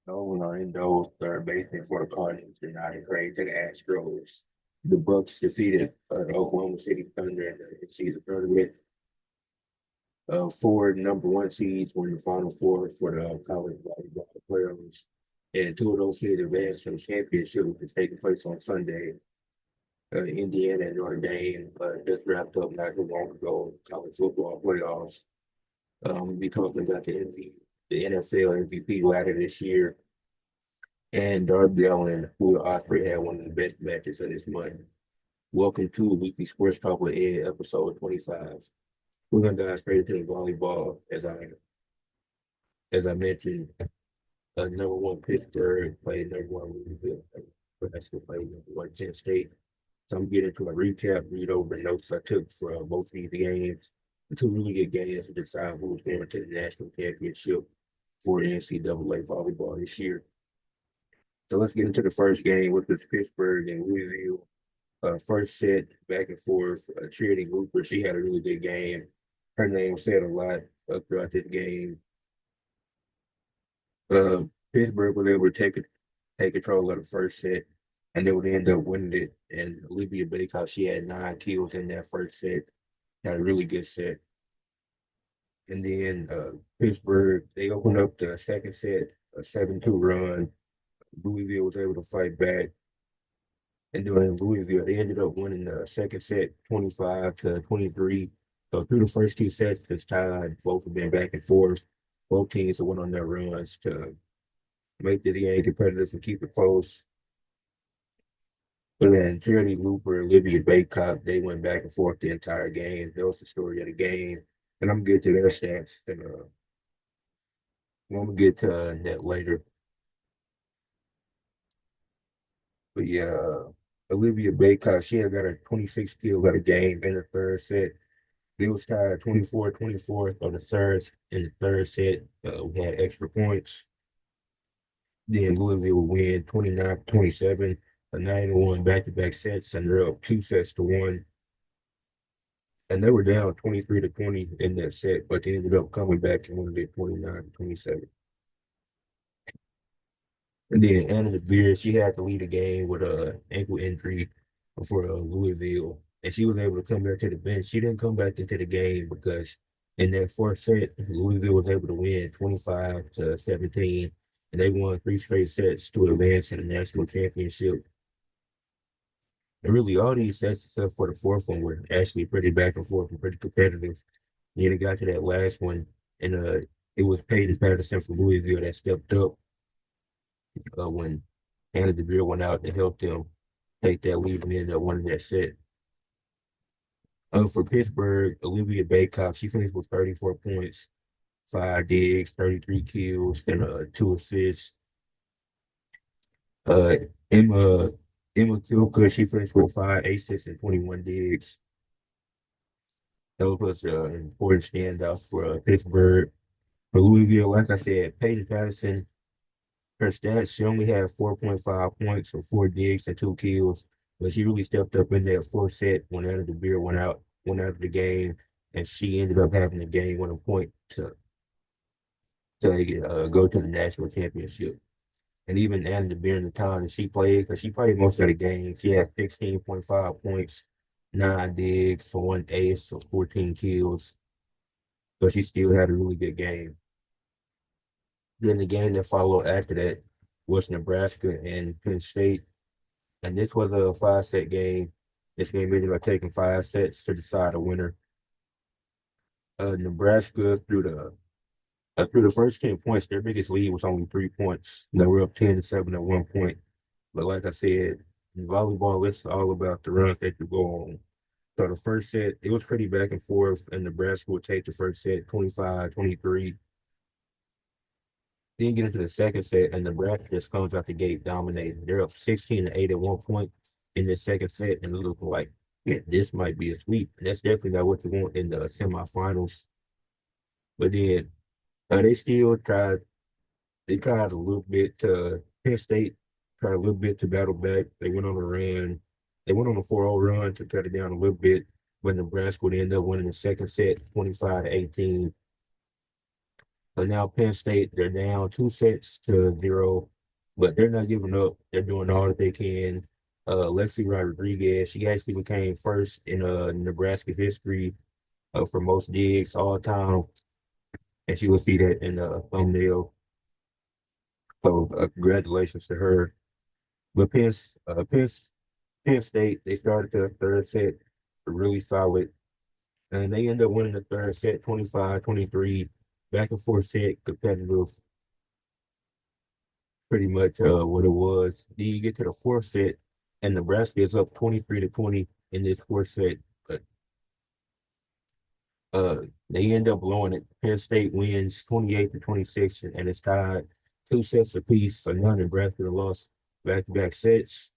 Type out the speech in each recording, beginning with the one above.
Nolan Arenado, third baseman for the Cardinals, and now they trade to the Astros. The Bucks defeated the Oklahoma City Thunder in the season tournament. Four number one seeds were in the final four for the college volleyball playoffs. And two of those seeds advanced to the championship, which is taking place on Sunday. Indiana and Notre Dame just wrapped up not too long ago, college football playoffs. We'll be talking about the NFL MVP ladder this year, and Darby Allin, who Osprey had one of the best matches of this month. Welcome to Weekly Sports Talk with Ed, episode 25. We're gonna dive straight into the volleyball, as I mentioned. Number one Pittsburgh played number one Louisville. Nebraska played number one Penn State. So I'm getting to a recap, read over the notes I took for both of these games. Two really good games to decide who was going to the national championship for NCAA volleyball this year. So let's get into the first game, which was Pittsburgh and Louisville. First set, back and forth. Trinity Hooper, she had a really good game. Her name said a lot throughout this game. Uh, Pittsburgh was able to take control of the first set, and they would end up winning it. And Olivia Baycott, she had 9 kills in that first set. Had a really good set. And then Pittsburgh, they opened up the second set, a 7-2 run. Louisville was able to fight back. And then Louisville, they ended up winning the second set 25-23. So through the first two sets, it's tied. Both have been back and forth. Both teams have went on their runs to make the game competitive and keep it close. But then Charity Looper and Olivia Baycott, they went back and forth the entire game. That was the story of the game. And I'm going to get to their stats. And I'm going to get to that later. But yeah, Olivia Baycott, she had got her 26 kills at a game in the third set. It was tied 24-24 on the third in the third set. We had extra points. Then Louisville would win 29-27, a 9-1 back-to-back sets, and they're up 2 sets to 1. And they were down 23-20 in that set, but they ended up coming back and won it 29-27. And then Anna DeBeer, she had to lead the game with a ankle injury for Louisville, and she was able to come back to the bench. She didn't come back into the game because in that fourth set, Louisville was able to win 25-17, and they won three straight sets to advance to the national championship. And really, all these sets except for the fourth one were actually pretty back and forth and pretty competitive. Then it got to that last one, and it was Peyton Patterson from Louisville that stepped up when Anna DeVere went out to help them take that lead and ended up winning that set. For Pittsburgh, Olivia Baycott, she finished with 34 points, 5 digs, 33 kills, and 2 assists. Uh, Emma Emma Kilka, she finished with 5 assists and 21 digs. Those was important standouts for Pittsburgh. For Louisville, like I said, Peyton Patterson, her stats, she only had 4.5 points or 4 digs and 2 kills, but she really stepped up in that fourth set when Anna DeBeer went out of the game, and she ended up having the game winning point to go to the national championship. And even Anna DeBeer in the time that she played, because she played most of the game, she had 16.5 points, 9 digs for 1 ace, so 14 kills. So she still had a really good game. Then the game that followed after that was Nebraska and Penn State. And this was a 5 set game. This game ended up taking 5 sets to decide a winner. Nebraska through the first 10 points, their biggest lead was only 3 points. They were up 10-7 at one point. But like I said, in volleyball, it's all about the runs that you go on. So the first set, it was pretty back and forth, and Nebraska would take the first set 25-23. Then get into the second set, and Nebraska just comes out the gate dominating. They're up 16-8 at one point in the second set, and it looked like, yeah, this might be a sweep. And that's definitely not what you want in the semifinals. But then they still tried. They tried a little bit to Penn State tried a little bit to battle back. They went on a run. They went on a 4-0 run to cut it down a little bit, but Nebraska would end up winning the second set 25-18. So now Penn State, they're down 2 sets to 0, but they're not giving up. They're doing all that they can. Lexi Rodriguez, she actually became first in Nebraska history for most digs all time, and she will see that in the thumbnail. So congratulations to her. But Penn State, they started their third set really solid, and they end up winning the third set 25-23, back and forth set, competitive, pretty much what it was. Then you get to the fourth set, and Nebraska is up 23-20 in this fourth set. But uh, they end up blowing it. Penn State wins 28-26, and it's tied 2 sets apiece. So now Nebraska lost back-to-back sets,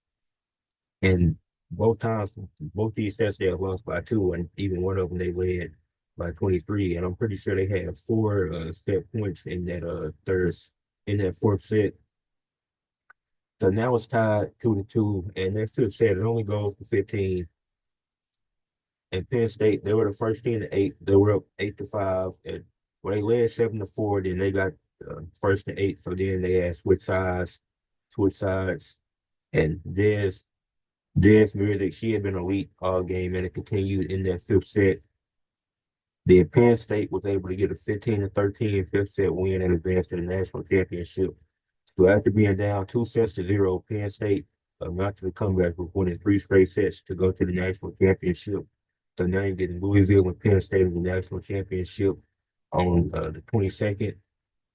and both times, both these sets they have lost by 2, and even one of them they led by 23. And I'm pretty sure they had 4 set points in that in that fourth set. So now it's tied 2-2, and that fifth set it only goes to 15. And Penn State, they were the first team to 8. They were up 8-5, and well, they led 7-4. Then they got first to 8. So then they had switch sides, and Des Music, she had been elite all game, and it continued in that fifth set. Then Penn State was able to get a 15-13 fifth set win and advance to the national championship. So after being down 2 sets to 0, Penn State mounted the comeback with winning 3 straight sets to go to the national championship. So now you're getting Louisville and Penn State in the national championship on the 22nd.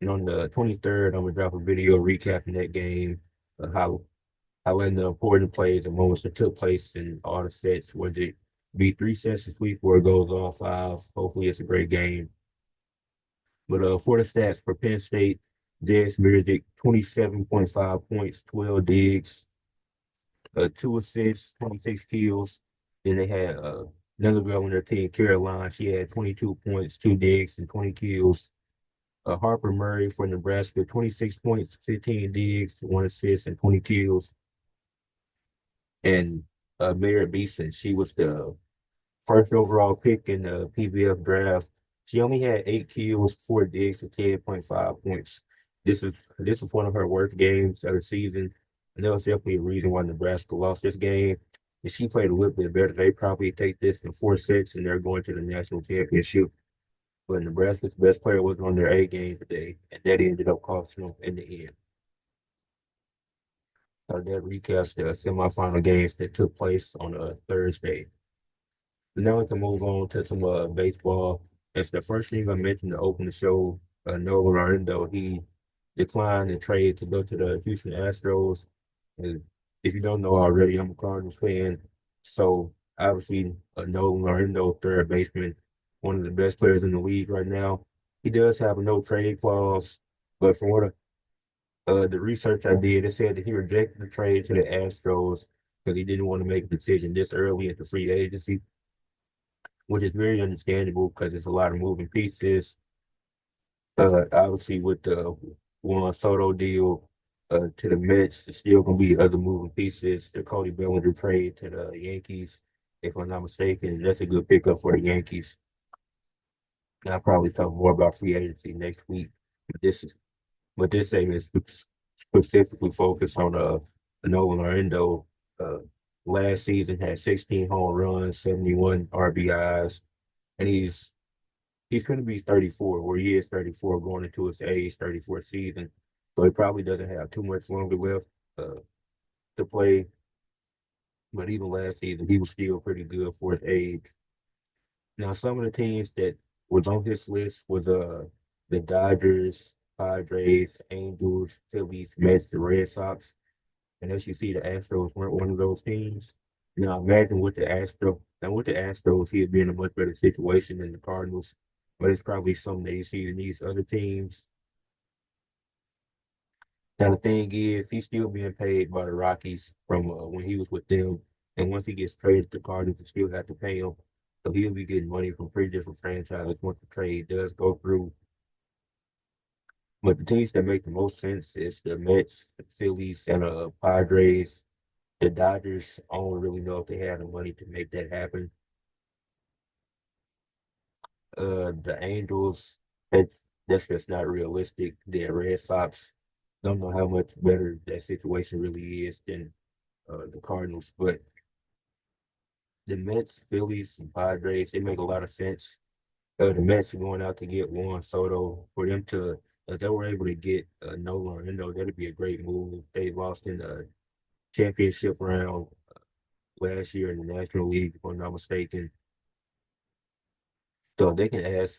And on the 23rd, I'm going to drop a video recapping that game, highlighting the important plays and moments that took place in all the sets, whether it be 3 sets to sweep or it goes all 5. Hopefully it's a great game. But for the stats for Penn State, Des Music, 27.5 points, 12 digs, 2 assists, 26 kills. Then they had another girl on their team, Caroline. She had 22 points, 2 digs, and 20 kills. Harper Murray for Nebraska, 26 points, 15 digs, 1 assist, and 20 kills. And Mary Beeson, she was the first overall pick in the PBF draft. She only had 8 kills, 4 digs, and 10.5 points. This is one of her worst games of the season, and that was definitely a reason why Nebraska lost this game. If she played a little bit better, they probably take this in 4 sets, and they're going to the national championship. But Nebraska's best player was on their A game today, and that ended up costing them in the end. So that recaps the semifinal games that took place on a Thursday. Now we can move on to some baseball. It's the first thing I mentioned to open the show. Nolan Arenado, he declined the trade to go to the Houston Astros. And if you don't know already, I'm a Cardinals fan. So obviously, Nolan Arenado, third baseman, one of the best players in the league right now. He does have a no trade clause, but from what the research I did, it said that he rejected the trade to the Astros because he didn't want to make a decision this early into free agency, which is very understandable because there's a lot of moving pieces. Obviously, with the Juan Soto deal to the Mets, there's still going to be other moving pieces. The Cody Bellinger trade to the Yankees, if I'm not mistaken, that's a good pickup for the Yankees. And I'll probably talk more about free agency next week. But this segment is specifically focused on Nolan Arenado. Uh, last season had 16 home runs, 71 RBIs, and he's going to be 34, where he is 34 going into his age 34 season. So he probably doesn't have too much longer left to play. But even last season, he was still pretty good for his age. Now, some of the teams that was on his list was the Dodgers, Padres, Angels, Phillies, Mets, the Red Sox. And as you see, the Astros weren't one of those teams. Now imagine with the Astros, he'd be in a much better situation than the Cardinals. But it's probably something that you see in these other teams. Now the thing is, he's still being paid by the Rockies from when he was with them. And once he gets traded to the Cardinals, they still have to pay him. So he'll be getting money from 3 different franchises once the trade does go through. But the teams that make the most sense is the Mets, the Phillies, and Padres. The Dodgers, I don't really know if they have the money to make that happen. The Angels, That's just not realistic. The Red Sox don't know how much better that situation really is than the Cardinals. But the Mets, Phillies, and Padres, they make a lot of sense. The Mets are going out to get Juan Soto for them to, if they were able to get Nolan Arenado, that'd be a great move. They lost in the championship round last year in the National League, if I'm not mistaken. So if they can add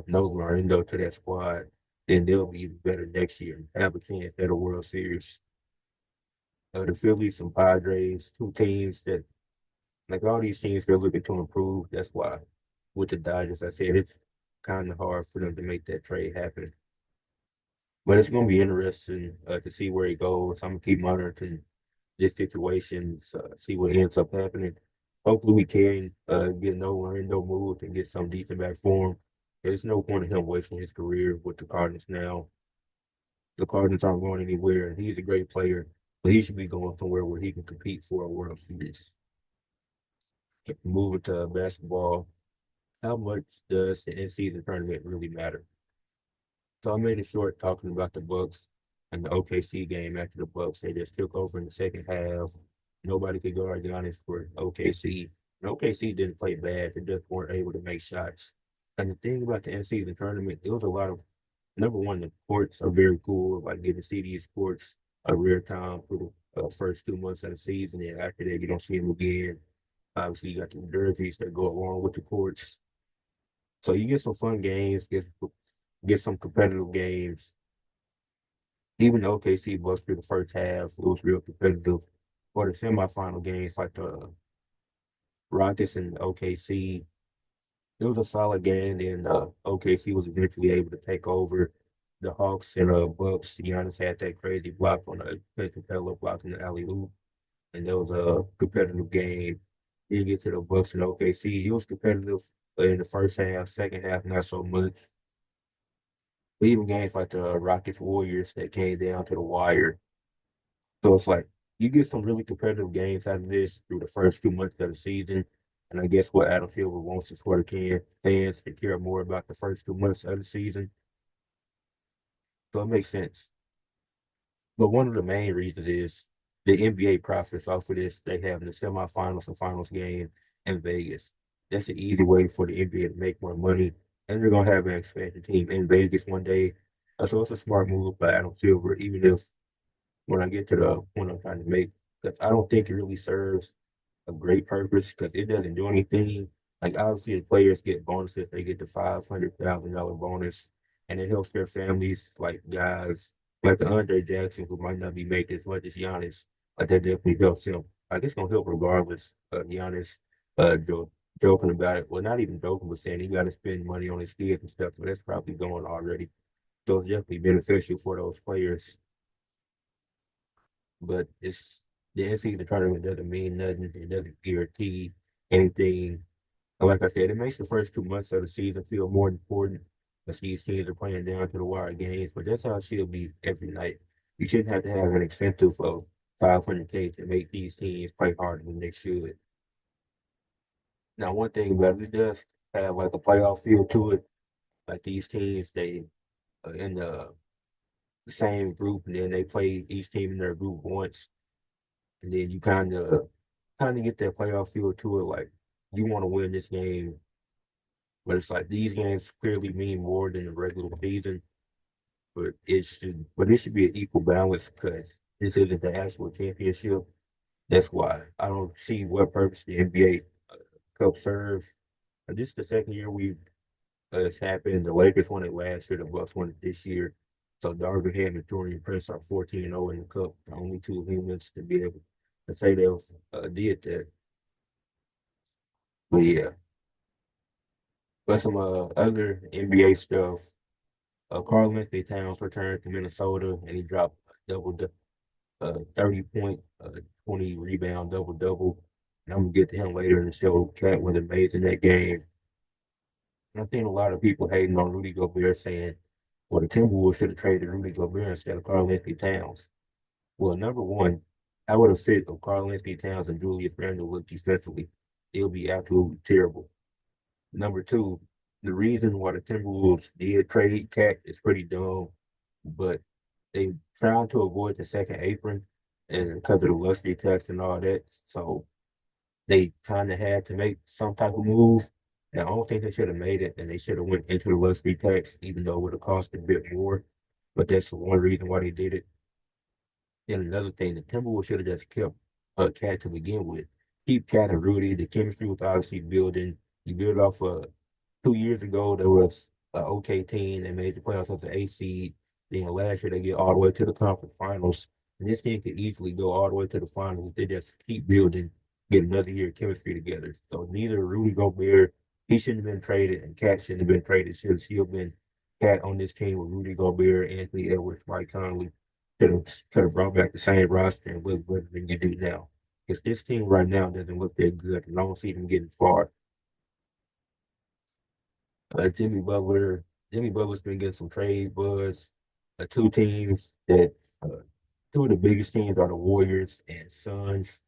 Nolan Arenado to that squad, then they'll be even better next year and have a chance at a World Series. The Phillies and Padres, two teams that, like all these teams, they're looking to improve. That's why with the Dodgers, I said it's kind of hard for them to make that trade happen. But it's going to be interesting to see where it goes. I'm going to keep monitoring this situation, see what ends up happening. Hopefully, we can get no Orlando moved and get some decent back for him. There's no point in him wasting his career with the Cardinals now. The Cardinals aren't going anywhere, and he's a great player, but he should be going somewhere where he can compete for a World Series. Moving to basketball, how much does the in-season tournament really matter? So I made it short talking about the Bucks and the OKC game after the Bucks. They just took over in the second half. Nobody could guard Giannis for OKC. And OKC didn't play bad. They just weren't able to make shots. And the thing about the in-season tournament, it was a lot of number one, the courts are very cool. Like getting to see these courts a rare time for the first 2 months of the season. And after that, you don't see them again. Obviously, you got the jerseys that go along with the courts. So you get some fun games, get some competitive games. Even the OKC Bucks through the first half, it was real competitive. For the semifinal games, like the Rockets and OKC, it was a solid game. And OKC was eventually able to take over the Hawks and Bucks. Giannis had that crazy block on the Clint Capella block in the alley oop, and there was a competitive game. Then get to the Bucks and OKC. It was competitive in the first half, second half, not so much. But even games like the Rockets Warriors that came down to the wire. So it's like you get some really competitive games out of this through the first 2 months of the season. And I guess what Adam Silver wants is for the fans to care more about the first 2 months of the season. So it makes sense. But one of the main reasons is the NBA profits off of this. They have the semifinals and finals game in Vegas. That's an easy way for the NBA to make more money. And they're going to have an expansion team in Vegas one day. So it's a smart move by Adam Silver, even if when I get to the point I'm trying to make, because I don't think it really serves a great purpose because it doesn't do anything. Like obviously the players get bonuses, they get the $500,000 bonus, and it helps their families, like guys like the Andre Jackson who might not be making as much as Giannis, but that definitely helps him. Like it's gonna help regardless. Giannis joking about it. Well, not even joking, but saying he got to spend money on his kids and stuff. So that's probably going already. So it's definitely beneficial for those players. But it's the NCAA tournament doesn't mean nothing. It doesn't guarantee anything. And like I said, it makes the first 2 months of the season feel more important because these teams are playing down to the wire games. But that's how it should be every night. You shouldn't have to have an incentive of 500K to make these teams play harder than they should. Now, one thing about it, it does have like a playoff feel to it. Like these teams, they are in the same group, and then they play each team in their group once, and then you kind of get that playoff feel to it. Like you want to win this game, but it's like these games clearly mean more than the regular season. But it should be an equal balance because this isn't the actual championship. That's why I don't see what purpose the NBA Cup serves. This is the second year we've it's happened. The Lakers won it last year. The Bucks won it this year. So Darvin Ham and Dorian Prince are 14-0 in the Cup. The only two humans to be able to say they did that. But yeah. But some other NBA stuff. Karl Anthony Towns returned to Minnesota and he dropped double 30 point, 20 rebound double double. And I'm gonna get to him later in the show. Cat was amazing that game. And I think a lot of people hating on Rudy Gobert saying, well, the Timberwolves should have traded Rudy Gobert instead of Karl Anthony Towns. Well, number one, I would have fit of Karl Anthony Towns and Julius Randle look defensively. It would be absolutely terrible. Number two, The reason why the Timberwolves did trade Cat is pretty dumb, but they trying to avoid the second apron and because of the luxury tax and all that. So they kind of had to make some type of move. And I don't think they should have made it, and they should have went into the luxury tax, even though it would have cost a bit more. But that's the one reason why they did it. Then another thing, the Timberwolves should have just kept Cat to begin with. Keep Cat and Rudy. The chemistry was obviously building. You build off 2 years ago, there was an okay team that made the playoffs as the A seed. Then last year, they get all the way to the conference finals. And this team could easily go all the way to the finals if they just keep building, get another year of chemistry together. So neither Rudy Gobert, he shouldn't have been traded, and Cat shouldn't have been traded. Should have still been Cat on this team with Rudy Gobert, Anthony Edwards, Mike Conley. Could have brought back the same roster and look better than you do now. Because this team right now doesn't look that good, and I don't see them getting far. Uh, Jimmy Butler, Jimmy Butler's been getting some trade buzz. Two teams that two of the biggest teams are the Warriors and Suns.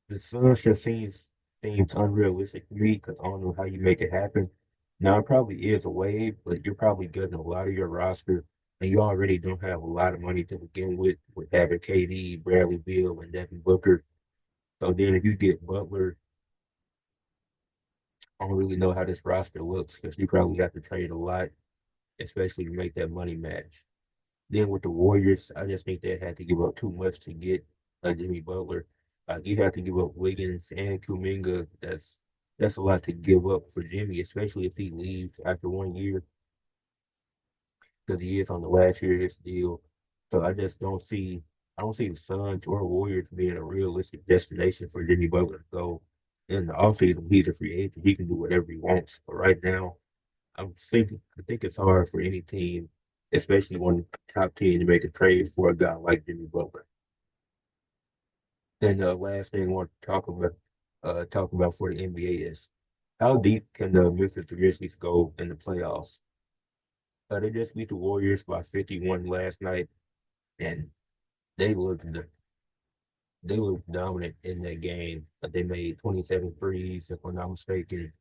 The Suns just seems unrealistic to me because I don't know how you make it happen. Now it probably is a wave, but you're probably getting a lot of your roster, and you already don't have a lot of money to begin with having KD, Bradley Beal, and Devin Booker. So then if you get Butler, I don't really know how this roster looks because you probably have to trade a lot, especially to make that money match. Then with the Warriors, I just think they had to give up too much to get Jimmy Butler. You have to give up Wiggins and Kuminga. That's a lot to give up for Jimmy, especially if he leaves after 1 year, because he is on the last year of his deal. So I don't see the Suns or Warriors being a realistic destination for Jimmy Butler to go. In the offseason, he's a free agent. He can do whatever he wants. But right now, I think it's hard for any team, especially one top team, to make a trade for a guy like Jimmy Butler. Then the last thing I want to talk about for the NBA is how deep can the Memphis Grizzlies go in the playoffs? They just beat the Warriors by 51 last night, and they looked they looked dominant in that game. They made 27 threes, if I'm not mistaken.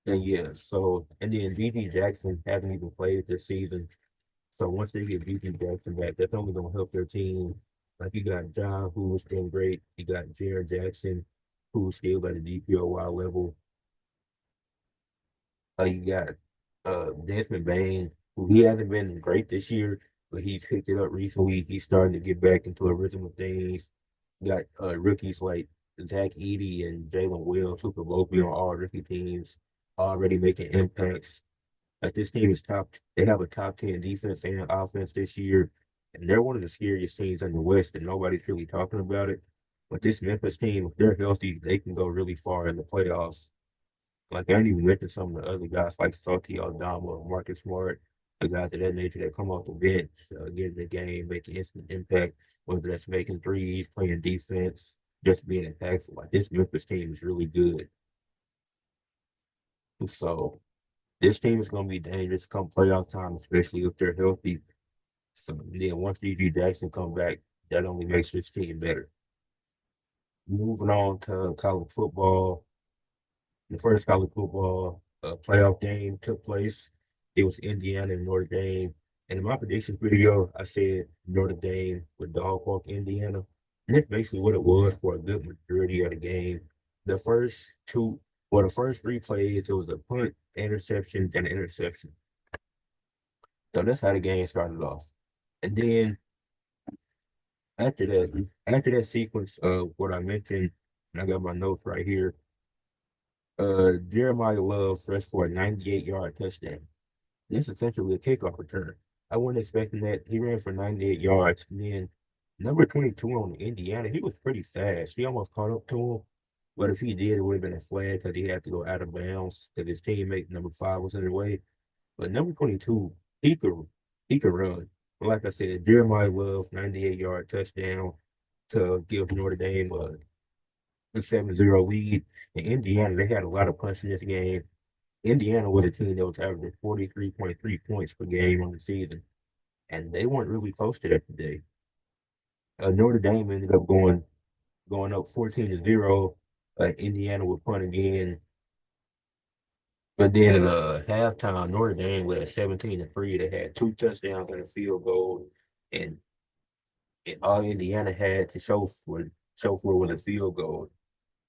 And yeah, so and then GG Jackson hasn't even played this season. So once they get G.G. Jackson back, that's only going to help their team. Like you got John, who was doing great. You got Jared Jackson, who's still at the DPOY level. You got Desmond Bain, who he hasn't been great this year, but he's picked it up recently. He's starting to get back into a rhythm of things. You got rookies like Zach Edey and Jalen Wills, who could both be on all rookie teams, already making impacts. Like this team is top. They have a top 10 defense and offense this year, and they're one of the scariest teams in the West, and nobody's really talking about it. But this Memphis team, if they're healthy, they can go really far in the playoffs. Like I didn't even mention some of the other guys like Salty Aldama, Marcus Smart, the guys of that nature that come off the bench, get in the game, making instant impact, whether that's making threes, playing defense, just being impactful. Like this Memphis team is really good. So this team is going to be dangerous come playoff time, especially if they're healthy. So then once DG Jackson come back, that only makes this team better. Moving on to college football, the first college football playoff game took place. It was Indiana and Notre Dame. And in my prediction video, I said Notre Dame would dog walk Indiana. And that's basically what it was for a good majority of the game. The first two, well, the first three plays, it was a punt, interception, and an interception. So that's how the game started off. And then after that sequence of what I mentioned, and I got my notes right here, Jeremiah Love rushed for a 98-yard touchdown. This is essentially a kickoff return. I wasn't expecting that. He ran for 98 yards. And then number 22 on Indiana, he was pretty fast. He almost caught up to him. But if he did, it would have been a flag because he had to go out of bounds because his teammate number 5 was in the way. But number 22, he could he could run. Like I said, Jeremiah Love, 98-yard touchdown to give Notre Dame a 7-0 lead. In Indiana, they had a lot of punch in this game. Indiana was a team that was averaging 43.3 points per game on the season, and they weren't really close to that today. Notre Dame ended up going up 14-0. Indiana would punt again. But then halftime, Notre Dame with a 17-3, they had two touchdowns and a field goal, and, all Indiana had to show for was a field goal.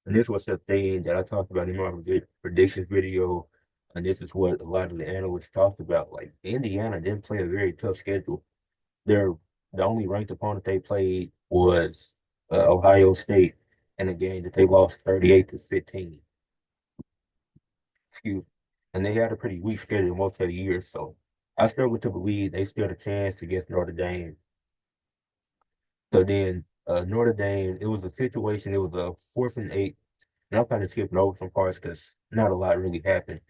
And this was the thing that I talked about in my predictions video, and this is what a lot of the analysts talked about. Like Indiana didn't play a very tough schedule. Their The only ranked opponent they played was Ohio State in a game that they lost 38-15. Excuse. And they had a pretty weak schedule most of the year, so I struggle to believe they stood a chance against Notre Dame. So then Notre Dame, it was a situation. It was a 4th and 8. And I'm kind of skipping over some parts because not a lot really happened.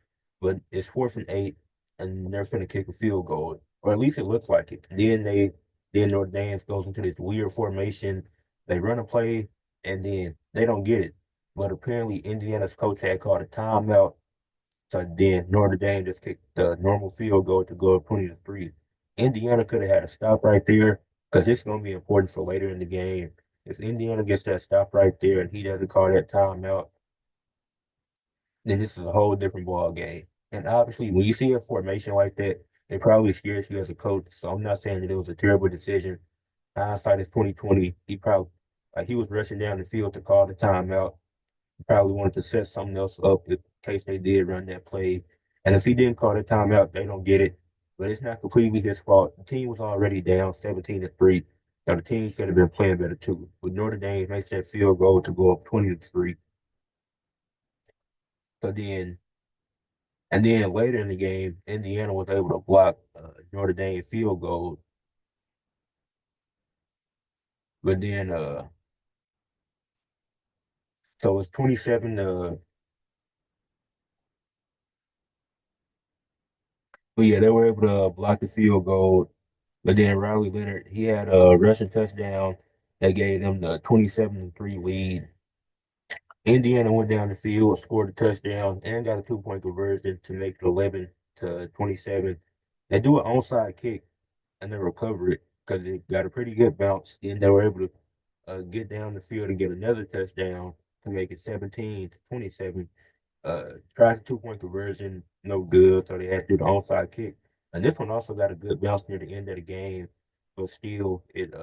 But it's 4th and 8, and they're finna kick a field goal, or at least it looks like it. Then Notre Dame goes into this weird formation. They run a play, and then they don't get it. But apparently, Indiana's coach had called a timeout. So then Notre Dame just kicked the normal field goal to go up 20-3. Indiana could have had a stop right there because it's going to be important for later in the game. If Indiana gets that stop right there and he doesn't call that timeout, then this is a whole different ball game. And obviously, when you see a formation like that, it probably scares you as a coach. So I'm not saying that it was a terrible decision. Hindsight is 2020. He was rushing down the field to call the timeout. He probably wanted to set something else up in case they did run that play. And if he didn't call the timeout, they don't get it. But it's not completely his fault. The team was already down 17-3. So the team should have been playing better too. But Notre Dame makes that field goal to go up 20-3. So then And then later in the game, Indiana was able to block Notre Dame field goal. But then, so it's 27 to, but yeah, they were able to block the field goal. But then Riley Leonard, he had a rushing touchdown that gave them the 27-3 lead. Indiana went down the field, scored a touchdown, and got a 2-point conversion to make it 11-27. They do an onside kick and they recover it because they got a pretty good bounce. Then they were able to get down the field and get another touchdown to make it 17-27. Tried the 2-point conversion, no good, so they had to do the onside kick. And this one also got a good bounce near the end of the game, but still, it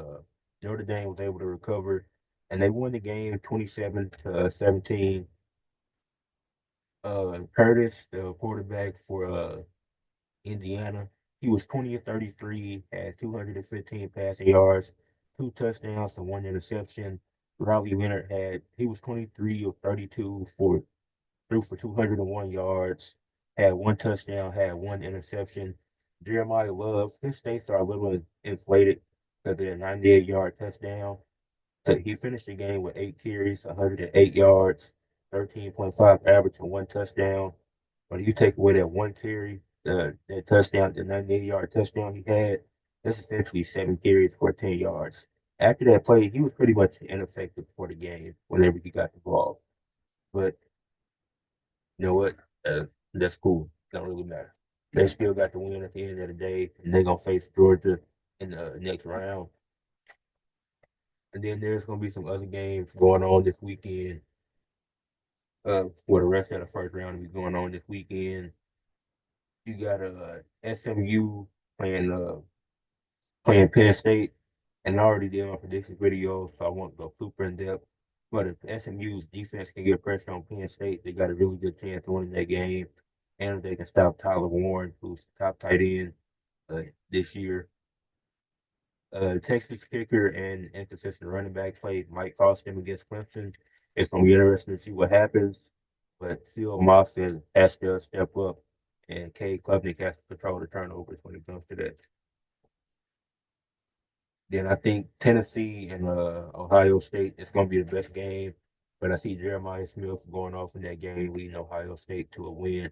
Notre Dame was able to recover, and they won the game 27-17. Curtis, the quarterback for Indiana. He was 20 of 33, had 215 passing yards, two touchdowns, and one interception. Riley Leonard he was 23 of 32 threw for 201 yards, had one touchdown, had one interception. Jeremiah Love, his stats are a little inflated because of the 98-yard touchdown. So he finished the game with 8 carries, 108 yards, 13.5 average, and one touchdown. But if you take away that one carry, that touchdown, the 98-yard touchdown he had, that's essentially 7 carries for 10 yards. After that play, he was pretty much ineffective for the game whenever he got the ball. But you know what? That's cool. Don't really matter. They still got the win at the end of the day, and they're gonna face Georgia in the next round. And then there's gonna be some other games going on this weekend. For the rest of the first round to be going on this weekend. You got SMU playing playing Penn State, and I already did my prediction video, so I won't go super in depth. But if SMU's defense can get pressure on Penn State, they got a really good chance of winning that game. And if they can stop Tyler Warren, who's the top tight end this year. Texas kicker and inconsistent running back play might cost them against Clemson. It's going to be interesting to see what happens. But Phil Moffitt has to step up, and Cade Klubnik has to control the turnovers when it comes to that. Then I think Tennessee and Ohio State is going to be the best game. But I see Jeremiah Smith going off in that game, leading Ohio State to a win.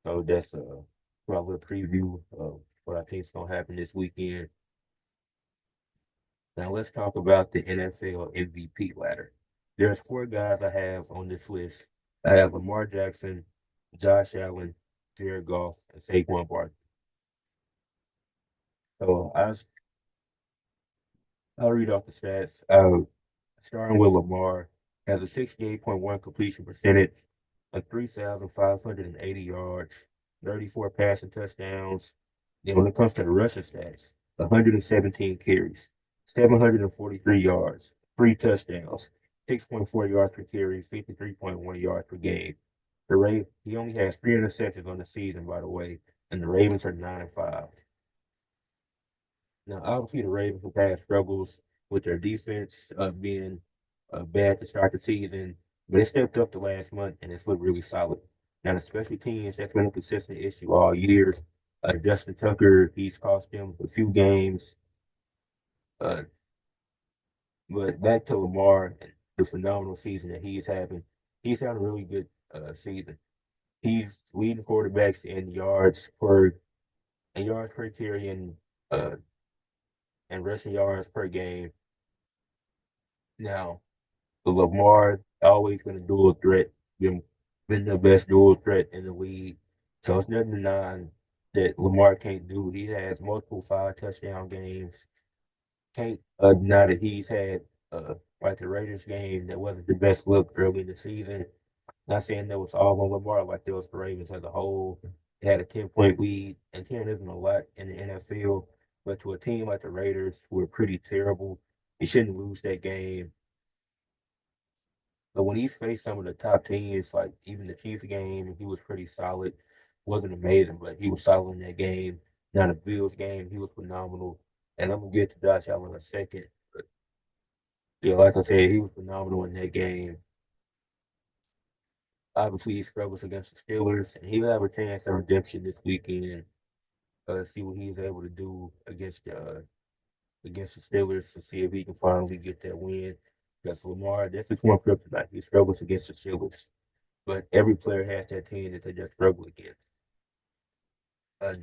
So that's probably a preview of what I think is going to happen this weekend. Now let's talk about the NFL MVP ladder. There's four guys I have on this list. I have Lamar Jackson, Josh Allen, Jared Goff, and Saquon Barkley. So I'll read off the stats. Starting with Lamar, has a 68.1 completion percentage, 3,580 yards, 34 passing touchdowns. Then when it comes to the rushing stats, 117 carries, 743 yards, 3 touchdowns, 6.4 yards per carry, 53.1 yards per game. He only has 3 interceptions on the season, by the way, and the Ravens are 9-5. Now, obviously, the Ravens have had struggles with their defense being bad to start the season, but it stepped up the last month and it's looked really solid. Now, the special teams, that's been a consistent issue all year. Justin Tucker, he's cost them a few games. Uh, but back to Lamar and the phenomenal season that he's having. He's had a really good season. He's leading quarterbacks in yards per carry uh, and rushing yards per game. Now, Lamar always been a dual threat, been the best dual threat in the league. So it's nothing denying that Lamar can't do. He has multiple 5 touchdown games. Can't deny that he's had like the Raiders game that wasn't the best look early in the season. Not saying that was all on Lamar, like there was the Ravens as a whole. They had a 10-point lead, and 10 isn't a lot in the NFL. But to a team like the Raiders, who are pretty terrible, he shouldn't lose that game. But when he faced some of the top teams, like even the Chiefs game, he was pretty solid. Wasn't amazing, but he was solid in that game. Now the Bills game, he was phenomenal. And I'm gonna get to Josh Allen in a second. But yeah, like I said, he was phenomenal in that game. Obviously, he struggles against the Steelers, and he'll have a chance at redemption this weekend. See what he's able to do against the Steelers to see if he can finally get that win. Because Lamar, that's his one kryptonite. He struggles against the Steelers. But every player has that team that they just struggle against.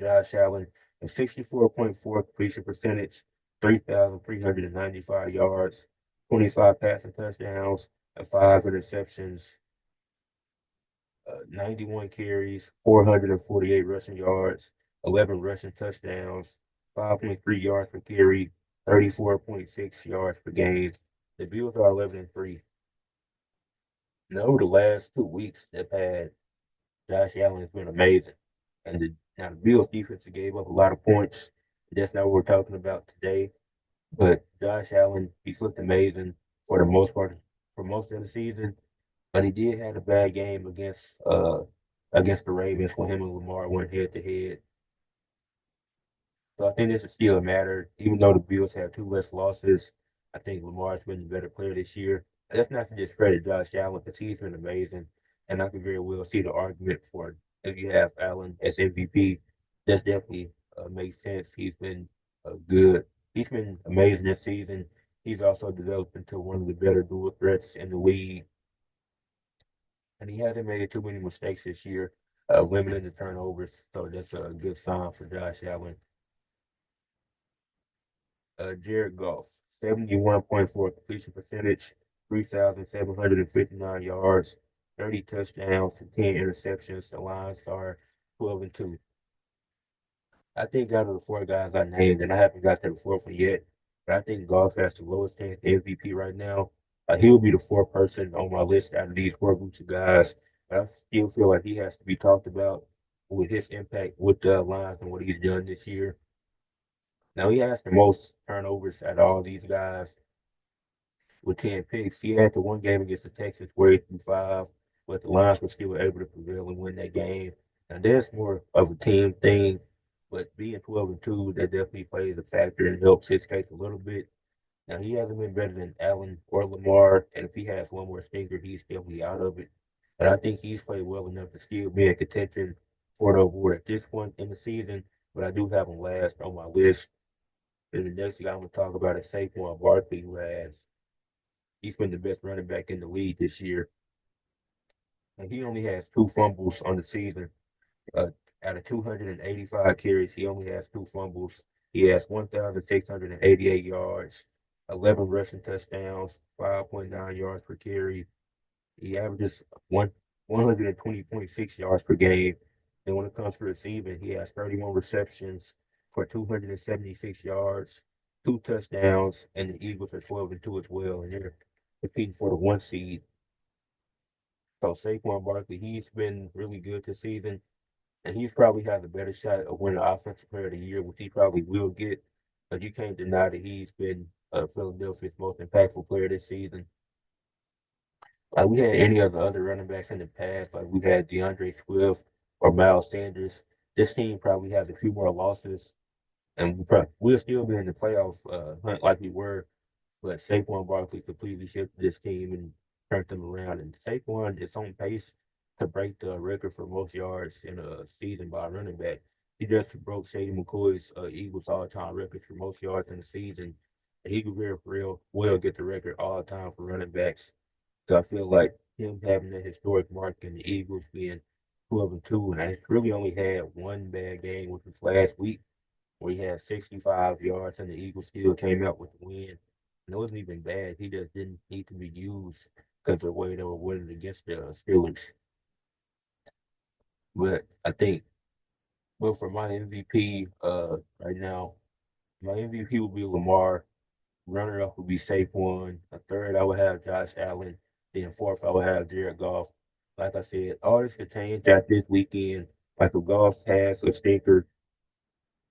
Josh Allen, a 64.4 completion percentage, 3,395 yards, 25 passing touchdowns, and 5 interceptions, 91 carries, 448 rushing yards, 11 rushing touchdowns, 5.3 yards per carry, 34.6 yards per game. The Bills are 11-3. No, the last 2 weeks they've had Josh Allen has been amazing. Now the Bills defense gave up a lot of points. That's not what we're talking about today. But Josh Allen, he's looked amazing for the most part for most of the season. But he did have a bad game against the Ravens when him and Lamar went head to head. So I think this is still a matter, even though the Bills have 2 less losses. I think Lamar's been the better player this year. That's not to discredit Josh Allen because he's been amazing, and I can very well see the argument for if you have Allen as MVP. That definitely makes sense. He's been good. He's been amazing this season. He's also developed into one of the better dual threats in the league, and he hasn't made too many mistakes this year, limiting the turnovers. So that's a good sign for Josh Allen. Jared Goff, 71.4 completion percentage, 3,759 yards, 30 touchdowns, and 10 interceptions. The Lions are 12-2. I think out of the 4 guys I named, and I haven't got to the fourth one yet, but I think Goff has the lowest chance MVP right now. He'll be the fourth person on my list out of these 4 groups of guys, but I still feel like he has to be talked about with his impact with the Lions and what he's done this year. Now he has the most turnovers out of all these guys with 10 picks. He had the one game against the Texans where he threw 5, but the Lions were still able to prevail and win that game. And that's more of a team thing, but being 12-2, that definitely plays a factor and helps his case a little bit. Now he hasn't been better than Allen or Lamar, and if he has one more stinger, he's definitely out of it. But I think he's played well enough to still be in contention for the award at this point in the season. But I do have him last on my list. And the next guy I'm gonna talk about is Saquon Barkley, who has he's been the best running back in the league this year. And he only has 2 fumbles on the season. Uh, Out of 285 carries, he only has 2 fumbles. He has 1,688 yards, 11 rushing touchdowns, 5.9 yards per carry. He averages 120.6 yards per game. And when it comes to receiving, he has 31 receptions for 276 yards, 2 touchdowns, and the Eagles are 12-2 as well. And they're competing for the 1 seed. So Saquon Barkley, he's been really good this season, and he's probably had a better shot of winning Offensive Player of the Year, which he probably will get. But you can't deny that he's been Philadelphia's most impactful player this season. Like we had any of the other running backs in the past, like we had DeAndre Swift or Miles Sanders. This team probably has a few more losses, and we'll still be in the playoff hunt like we were. But Saquon Barkley completely shifted this team and turned them around. And Saquon is on pace to break the record for most yards in a season by a running back. He just broke Shady McCoy's Eagles all-time record for most yards in a season. And he could very real well get the record all time for running backs. So I feel like him having that historic mark and the Eagles being 12-2, and I really only had one bad game, which was last week, where he had 65 yards and the Eagles still came out with the win. And it wasn't even bad. He just didn't need to be used because of the way they were winning against the Steelers. But I think, well, for my MVP right now, my MVP will be Lamar. Runner up would be Saquon. A third, I would have Josh Allen. Then fourth, I would have Jared Goff. Like I said, all this could change after this weekend. Like if Goff has a stinker,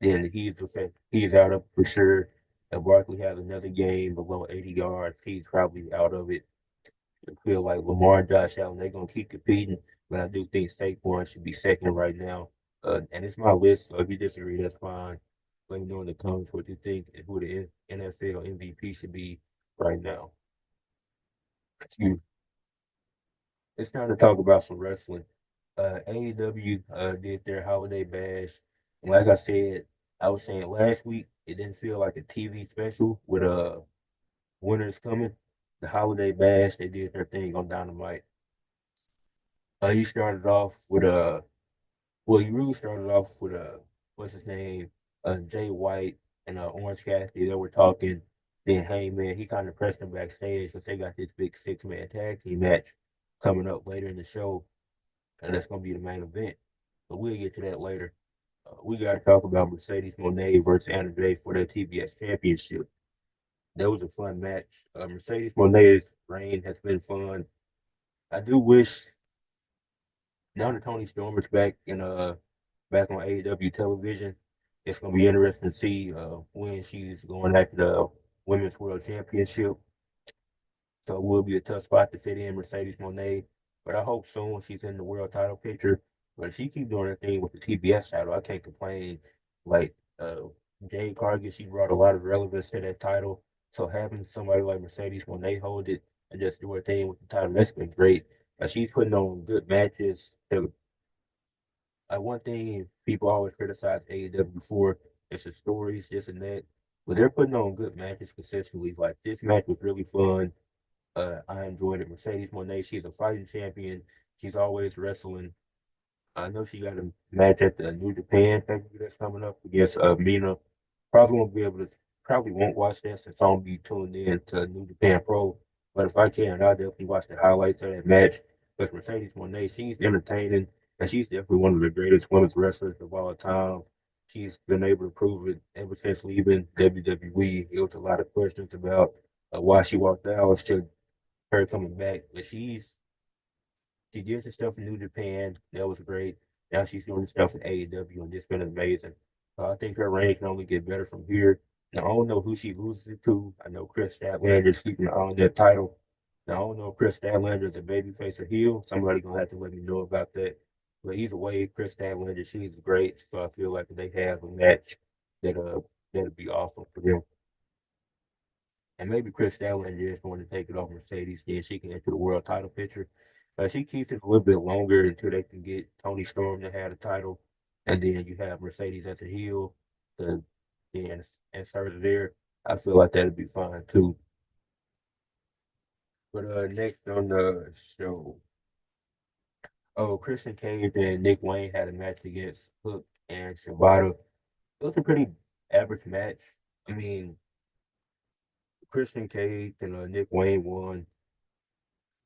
then he's out of for sure. If Barkley has another game below 80 yards, he's probably out of it. I feel like Lamar and Josh Allen, they're gonna keep competing, but I do think Saquon should be second right now. And it's my list, so if you disagree, that's fine. Let me know in the comments what you think and who the NFL MVP should be right now. It's time to talk about some wrestling. AEW did their Holiday Bash. And like I said, I was saying last week, it didn't feel like a TV special with winners coming. The Holiday Bash, they did their thing on Dynamite. He started off with well, he really started off with what's his name, Jay White and Orange Cassidy. They were talking. Then Heyman, he kind of pressed him backstage because they got this big six-man tag team match coming up later in the show, and that's gonna be the main event. But we'll get to that later. We got to talk about Mercedes Moné versus Anna Jay for the TBS Championship. That was a fun match. Mercedes Moné's reign has been fun. I do wish now that Tony Storm is back on AEW television, it's gonna be interesting to see when she's going after the Women's World Championship. So it will be a tough spot to fit in Mercedes Moné, but I hope soon she's in the world title picture. But if she keep doing her thing with the TBS title, I can't complain. Like Jade Cargill, she brought a lot of relevance to that title. So having somebody like Mercedes Moné hold it and just do her thing with the title, that's been great. She's putting on good matches. One thing people always criticize AEW for is the stories, this and that. But they're putting on good matches consistently. Like this match was really fun. I enjoyed it. Mercedes Moné, she's a fighting champion. She's always wrestling. I know she got a match at the New Japan pay-per-view that's coming up against Mina. Probably won't be able to, probably won't watch that since I won't be tuned in to New Japan Pro. But if I can, I'll definitely watch the highlights of that match. Because Mercedes Moné, she's entertaining, and she's definitely one of the greatest women's wrestlers of all time. She's been able to prove it ever since leaving WWE. It was a lot of questions about why she walked out to her coming back, but she did some stuff in New Japan. That was great. Now she's doing stuff in AEW, and it's been amazing. I think her reign can only get better from here. Now, I don't know who she loses it to. I know Chris Statlander is keeping on that title. Now, I don't know if Chris Statlander is a babyface or heel. Somebody going to have to let me know about that. But either way, Chris Statlander, she's great. So I feel like if they have a match, that that'd be awesome for them. And maybe Chris Statlander is going to take it off Mercedes, then she can enter the world title picture. She keeps it a little bit longer until they can get Tony Storm to have the title, and then you have Mercedes at the heel, the then insert her there. I feel like that'd be fine too. But next on the show, oh, Christian Cage and Nick Wayne had a match against Hook and Shibata. It was a pretty average match. I mean, Christian Cage and Nick Wayne won.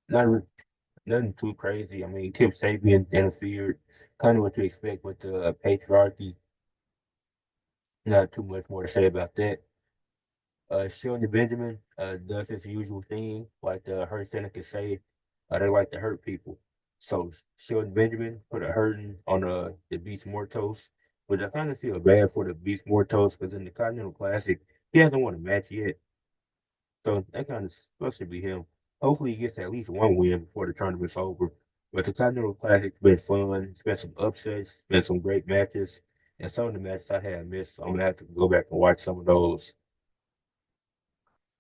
Not nothing too crazy. I mean, Tim Sabian interfered, kind of what you expect with the patriarchy. Not too much more to say about that. Shelton Benjamin does his usual thing, like the Hurt Seneca say. They like to hurt people. So Sheldon Benjamin put a hurting on the Beast Mortos, which I kind of feel bad for the Beast Mortos because in the Continental Classic he hasn't won a match yet, so that kind of supposed to be him. Hopefully he gets at least one win before the tournament's over. But the Continental Classic's been fun. It's been some upsets, been some great matches, and some of the matches I had missed. So I'm gonna have to go back and watch some of those.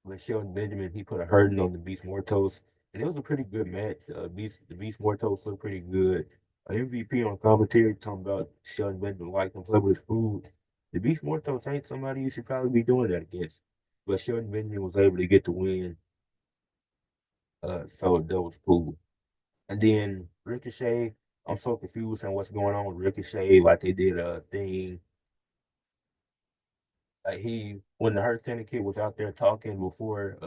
With Sheldon Benjamin, he put a hurting on the Beast Mortos, and it was a pretty good match. The Beast Mortos looked pretty good. MVP on commentary talking about Sheldon Benjamin like him play with his food. The Beast Mortos ain't somebody you should probably be doing that against. But Sheldon Benjamin was able to get the win, so that was cool. And then Ricochet, I'm so confused on what's going on with Ricochet. Like they did a thing, like when the Hurt Syndicate was out there talking before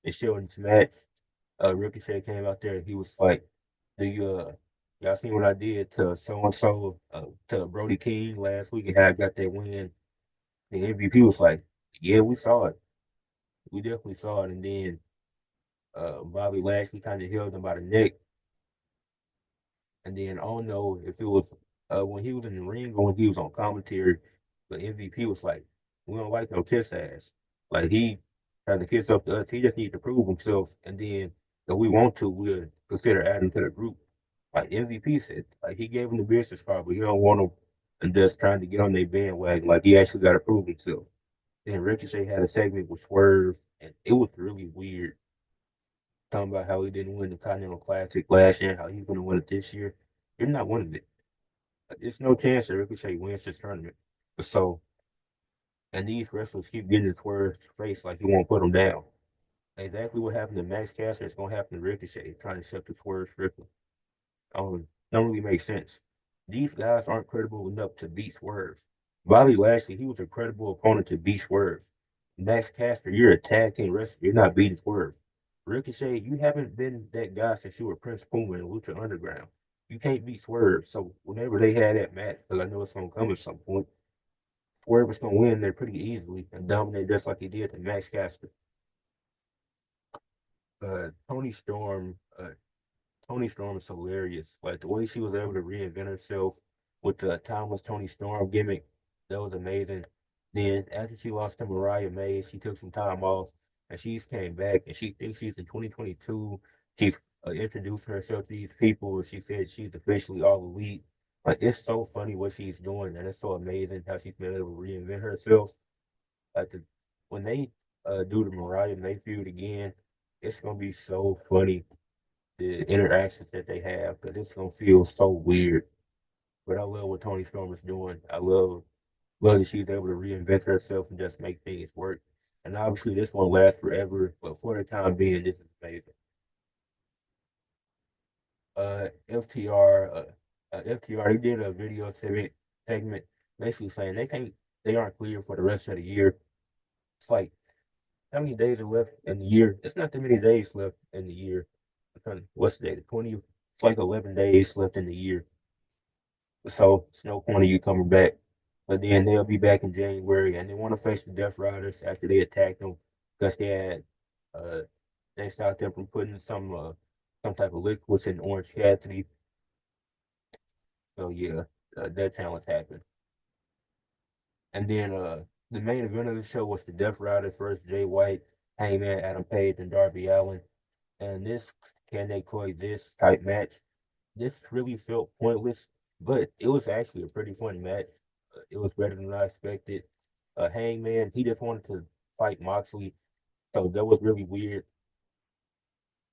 the Sheldon's match. Ricochet came out there and he was like, "Do y'all seen what I did to so and so to Brody King last week and how I got that win?" The MVP was like, "Yeah, we saw it. We definitely saw it." And then Bobby Lashley kind of held him by the neck. And then I don't know if it was when he was in the ring or when he was on commentary, the MVP was like, "We don't like no kiss ass." Like he trying to kiss up to us. He just needs to prove himself, and then if we want to, we'll consider adding to the group. Like MVP said, like he gave him the business card, but he don't want him and just trying to get on their bandwagon. Like he actually got to prove himself. Then Ricochet had a segment with Swerve, and it was really weird. Talking about how he didn't win the Continental Classic last year, how he's going to win it this year. You're not winning it. There's no chance that Ricochet wins this tournament. So, and these wrestlers keep getting in Swerve's face like he won't put them down. Exactly what happened to Max Caster is going to happen to Ricochet, trying to shut the Swerve strictly. Don't really make sense. These guys aren't credible enough to beat Swerve. Bobby Lashley, he was a credible opponent to beat Swerve. Max Caster, you're a tag team wrestler. You're not beating Swerve. Ricochet, you haven't been that guy since you were Prince Puma in Lucha Underground. You can't beat Swerve. So whenever they had that match, because I know it's gonna come at some point, Swerve was gonna win there pretty easily and dominate just like he did to Max Caster. Tony Storm, Tony Storm is hilarious. Like the way she was able to reinvent herself with the timeless Tony Storm gimmick, that was amazing. Then after she lost to Mariah May, she took some time off and she's came back and she thinks she's in 2022. She introduced herself to these people. She said she's officially all elite. Like it's so funny what she's doing and it's so amazing how she's been able to reinvent herself. Like when they do the Mariah May feud again, it's gonna be so funny the interactions that they have because it's gonna feel so weird. But I love what Tony Storm is doing. I love that she's able to reinvent herself and just make things work. And obviously, this won't last forever, but for the time being, this is amazing. FTR, FTR, they did a video segment basically saying they aren't clear for the rest of the year. It's like how many days are left in the year? It's not that many days left in the year. What's the day? The 20th. It's like 11 days left in the year. So it's no point of you coming back. But then they'll be back in January and they want to face the Death Riders after they attacked them because uh they stopped them from putting some type of liquids in Orange Cassidy. So yeah, that challenge happened. And then the main event of the show was the Death Riders versus Jay White, Hangman Adam Page, and Darby Allin. And this can they coexist type match. This really felt pointless, but it was actually a pretty fun match. It was better than I expected. Hangman, he just wanted to fight Moxley, so that was really weird.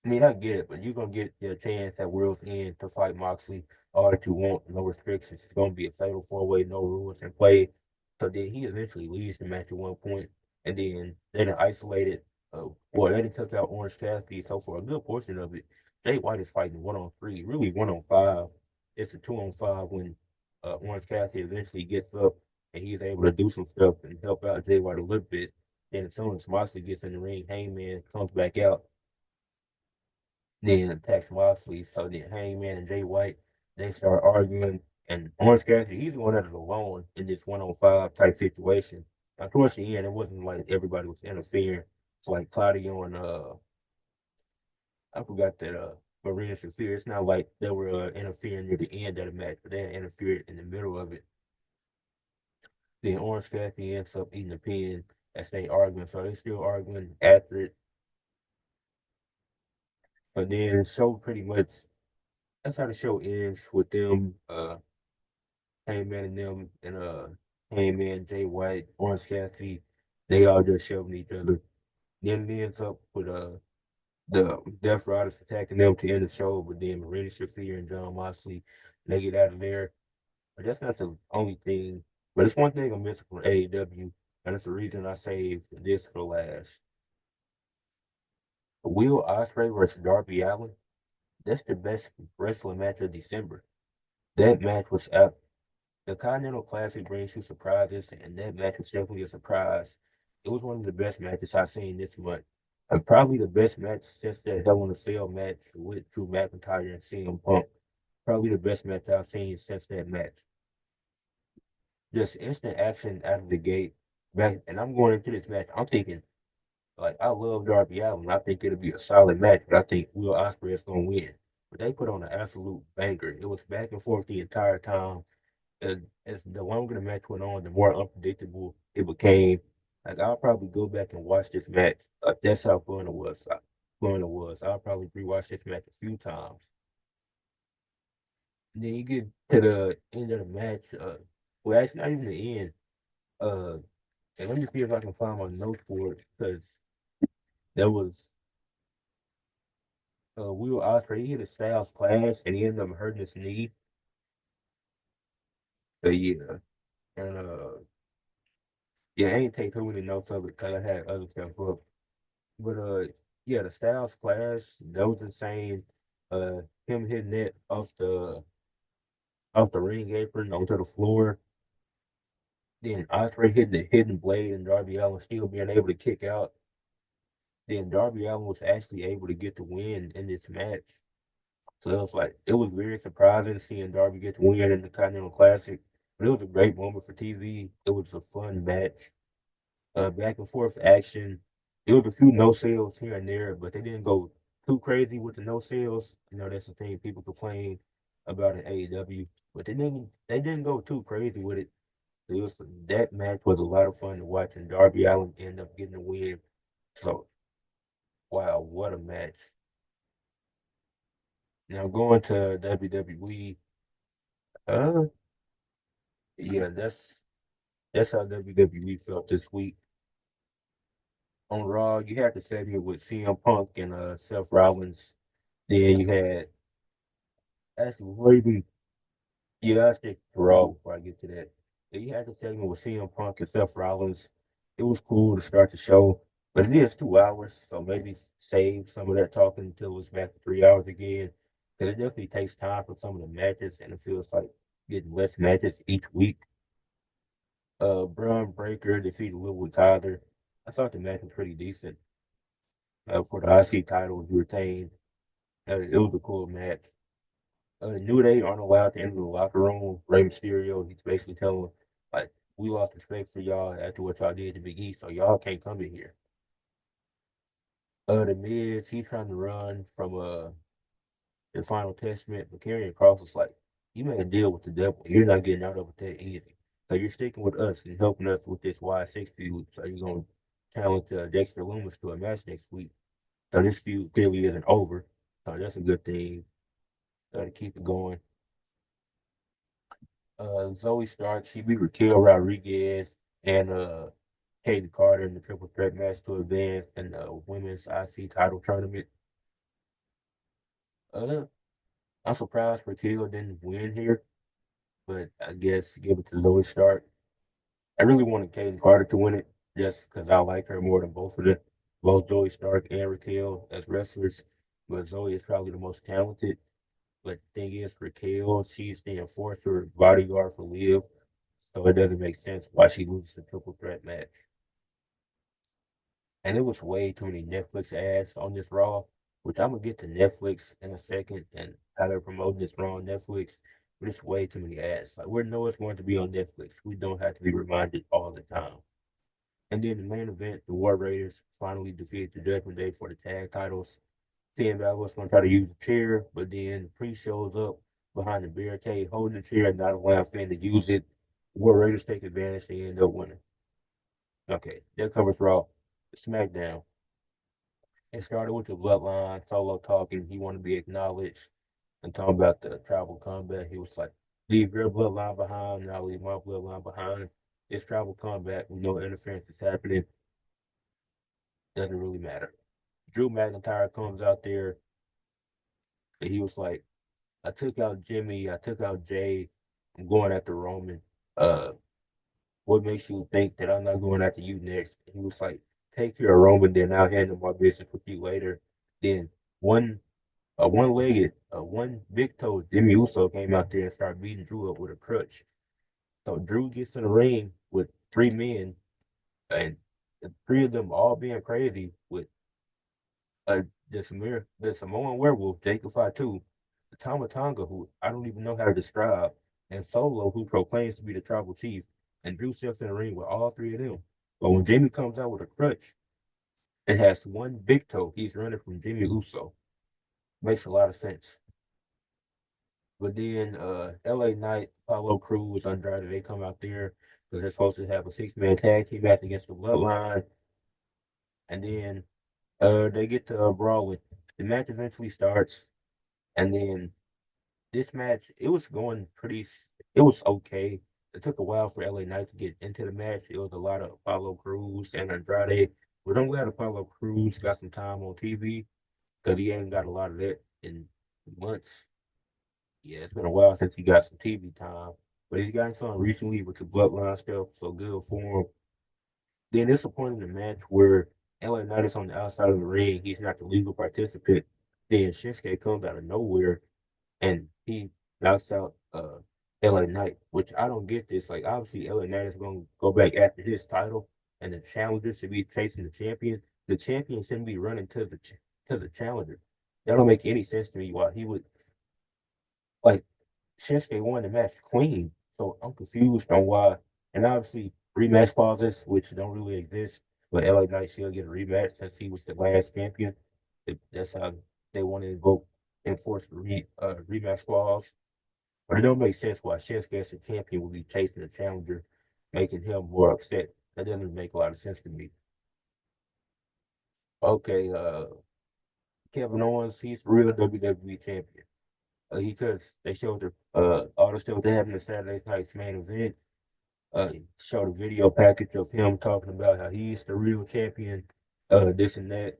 I mean, I get it, but you're gonna get your chance at World's End to fight Moxley all that you want, no restrictions. It's gonna be a fatal four-way, no rules in play. So then he eventually leaves the match at one point, and then they done isolated. Well, they done took out Orange Cassidy. So for a good portion of it, Jay White is fighting 1-on-3, really 1-on-5. It's a 2-on-5 when Orange Cassidy eventually gets up and he's able to do some stuff and help out Jay White a little bit. Then as soon as Moxley gets in the ring, Hangman comes back out then attacks Moxley. So then Hangman and Jay White, they start arguing. And Orange Cassidy, he's the one that is alone in this 1-on-5 type situation. Now, towards the end, it wasn't like everybody was interfering. It's like Claudio and I forgot that Marina Shafir. It's not like they were interfering near the end of the match, but they had interfered in the middle of it. Then Orange Cassidy ends up eating the pin as they arguing. So they still arguing after it. But then the show pretty much that's how the show ends with them, Hangman and them and Hangman, Jay White, Orange Cassidy, they all just shoving each other. Then it ends up with the Death Riders attacking them to end the show, but then Marina Shafir and John Moxley they get out of there. But that's not the only thing. But it's one thing I'm missing from AEW, and it's the reason I saved this for last. Will Ospreay versus Darby Allin. That's the best wrestling match of December. That match was out. The Continental Classic brings you surprises, and that match was definitely a surprise. It was one of the best matches I've seen this month. And probably the best match since that Hell in a Cell match with Drew McIntyre and CM Punk. Probably the best match I've seen since that match. Just instant action out of the gate. Back, and I'm going into this match. I'm thinking, like, I love Darby Allin. I think it'll be a solid match, but I think Will Ospreay is going to win. But they put on an absolute banger. It was back and forth the entire time. As the longer the match went on, the more unpredictable it became. Like I'll probably go back and watch this match. That's how fun it was. Fun it was. I'll probably rewatch this match a few times. And then you get to the end of the match. Well, actually, not even the end. Uh, and let me see if I can find my notes for it because there was Will Ospreay. He hit a Styles Clash and he ended up hurting his knee. Yeah, and yeah, I ain't take too many notes of it because I had other stuff up. But yeah, the Styles Clash, that was insane. Him hitting it off the ring apron onto the floor. Then Osprey hitting the hidden blade and Darby Allin still being able to kick out. Then Darby Allin was actually able to get the win in this match. So it was like it was very surprising seeing Darby get the win in the Continental Classic. But it was a great moment for TV. It was a fun match. Back and forth action. There was a few no sales here and there, but they didn't go too crazy with the no sales. You know, that's the thing people complain about in AEW, but they didn't go too crazy with it. It was that match was a lot of fun to watch, and Darby Allin ended up getting the win. So wow, what a match! Now going to WWE, uh, yeah, that's how WWE felt this week. On Raw, you had the segment with CM Punk and Seth Rollins. Then you had actually before you be yeah, I stick to Raw before I get to that. Then you had the segment with CM Punk and Seth Rollins. It was cool to start the show, but it is 2 hours, so maybe save some of that talking until it's back to 3 hours again. Because it definitely takes time for some of the matches, and it feels like getting less matches each week. Braun Breaker defeated Littlewood Tyler. I thought the match was pretty decent. For the IC title, he retained. It was a cool match. New Day aren't allowed to enter the locker room. Rey Mysterio, he's basically telling them, like, we lost respect for y'all after what y'all did to Big E, so y'all can't come in here. The Miz, he's trying to run from the Final Testament, but Karrion Cross was like, you made a deal with the devil. You're not getting out of it that easy. So you're sticking with us and helping us with this Y6 feud. So you're going to challenge Dexter Lumis to a match next week. So this feud clearly isn't over. So that's a good thing to keep it going. Zoe Stark, she beat Raquel Rodriguez and Katie Carter in the triple threat match to advance in the women's IC title tournament. Uh, I'm surprised Raquel didn't win here, but I guess give it to Zoe Stark. I really wanted Katie Carter to win it just because I like her more than both of them, both Zoe Stark and Raquel as wrestlers. But Zoe is probably the most talented. But the thing is, Raquel, she's the enforcer bodyguard for Liv, so it doesn't make sense why she loses the triple threat match. And it was way too many Netflix ads on this Raw, which I'm gonna get to Netflix in a second and how they're promoting this Raw on Netflix. But it's way too many ads. Like we know it's going to be on Netflix. We don't have to be reminded all the time. And then the main event, the War Raiders finally defeated the Judgment Day for the tag titles. Finn Balor was going to try to use the chair, but then Priest shows up behind the barricade, holding the chair, and not allowing Finn to use it. War Raiders take advantage, they end up winning. Okay, that covers Raw. SmackDown. It started with the bloodline, Solo talking. He wanted to be acknowledged and talking about the tribal combat. He was like, leave your bloodline behind, and I'll leave my bloodline behind. It's tribal combat. We know interference is happening. Doesn't really matter. Drew McIntyre comes out there, and he was like, I took out Jimmy, I took out Jay, I'm going after Roman. Uh, what makes you think that I'm not going after you next? And he was like, take care of Roman, then I'll handle my business with you later. Then one one-legged, one big toe, Jimmy Uso came out there and started beating Drew up with a crutch. So Drew gets in the ring with three men, and the three of them all being crazy with uh, the Samoan werewolf, Jacob Fatu, the Tamatanga, who I don't even know how to describe, and Solo, who proclaims to be the tribal chief, and Drew steps in the ring with all three of them. But when Jamie comes out with a crutch, it has one big toe. He's running from Jimmy Uso. Makes a lot of sense. But then LA Knight, Apollo Crews, Andrade, they come out there because they're supposed to have a six-man tag team match against the Bloodline. And then they get to brawling. The match eventually starts. And then this match, it was going pretty, it was okay. It took a while for LA Knight to get into the match. It was a lot of Apollo Crews and Andrade. But I'm glad Apollo Crews got some time on TV because he ain't got a lot of that in months. Yeah, it's been a while since he got some TV time, but he's gotten some recently with the bloodline stuff, so good for him. Then it's a point in the match where LA Knight is on the outside of the ring. He's not the legal participant. Then Shinsuke comes out of nowhere and he knocks out LA Knight, which I don't get this. Like, obviously, LA Knight is going to go back after his title, and the challenger should be chasing the champion. The champion shouldn't be running to the challenger. That don't make any sense to me. Why he would like Shinsuke won the match clean. So I'm confused on why. And obviously, rematch clauses, which don't really exist, but LA Knight should get a rematch since he was the last champion. That's how they want to go enforce the rematch clause. But it don't make sense why Shinsuke as the champion would be chasing the challenger, making him more upset. That doesn't make a lot of sense to me. Okay, Kevin Owens, he's the real WWE champion. They showed all the stuff they have in the Saturday night's main event. Showed a video package of him talking about how he's the real champion, this and that,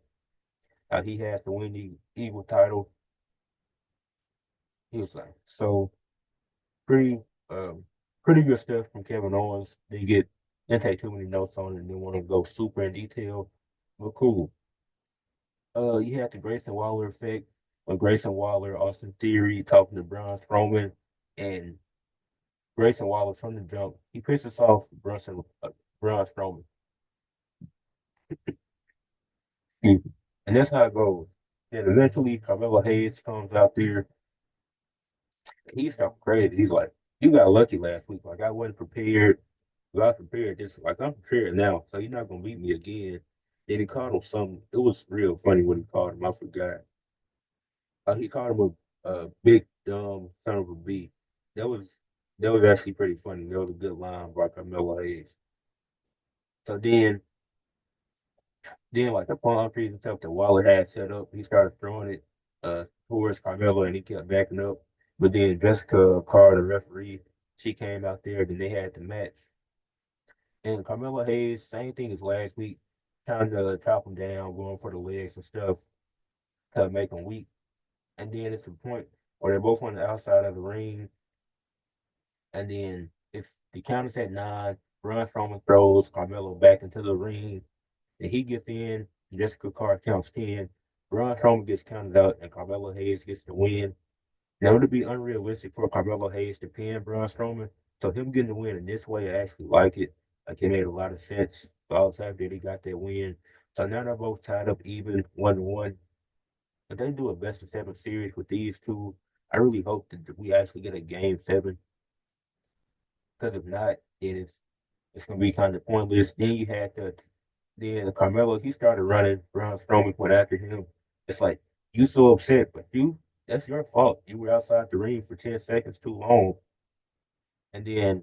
how he has to win the Eagle title. He was like, so pretty, um, pretty good stuff from Kevin Owens. Didn't take too many notes on it and didn't want to go super in detail, but cool. You had the Grayson Waller effect when Grayson Waller, Austin Theory talking to Braun Strowman, and Grayson Waller from the jump, he pisses off Braun Strowman. And that's how it goes. Then eventually Carmelo Hayes comes out there. He's so crazy. He's like, you got lucky last week. Like I wasn't prepared. But I was prepared this like I'm prepared now. So you're not gonna beat me again. Then he called him something. It was real funny what he called him. I forgot. He called him a big dumb son of a b. That was that was actually pretty funny. That was a good line by Carmelo Hayes. So then like the palm trees and stuff that Waller had set up, he started throwing it towards Carmelo and he kept backing up. But then Jessica Carr, the referee, she came out there, then they had the match. And Carmelo Hayes, same thing as last week, trying to chop him down, going for the legs and stuff to make him weak. And then it's the point where they're both on the outside of the ring. And then if the count is at nine, Braun Strowman throws Carmelo back into the ring. And he gets in, Jessica Carr counts 10. Braun Strowman gets counted out, and Carmelo Hayes gets the win. Now, it would be unrealistic for Carmelo Hayes to pin Braun Strowman. So, him getting the win in this way, I actually like it. Like, it made a lot of sense. So, I was happy that he got that win. So, now they're both tied up even 1-1. If they do a best of seven series with these two, I really hope that we actually get a game seven. Because if not, then it's gonna be kind of pointless. Then Carmelo he started running. Braun Strowman went after him. It's like You so upset, but that's your fault. You were outside the ring for 10 seconds too long, and then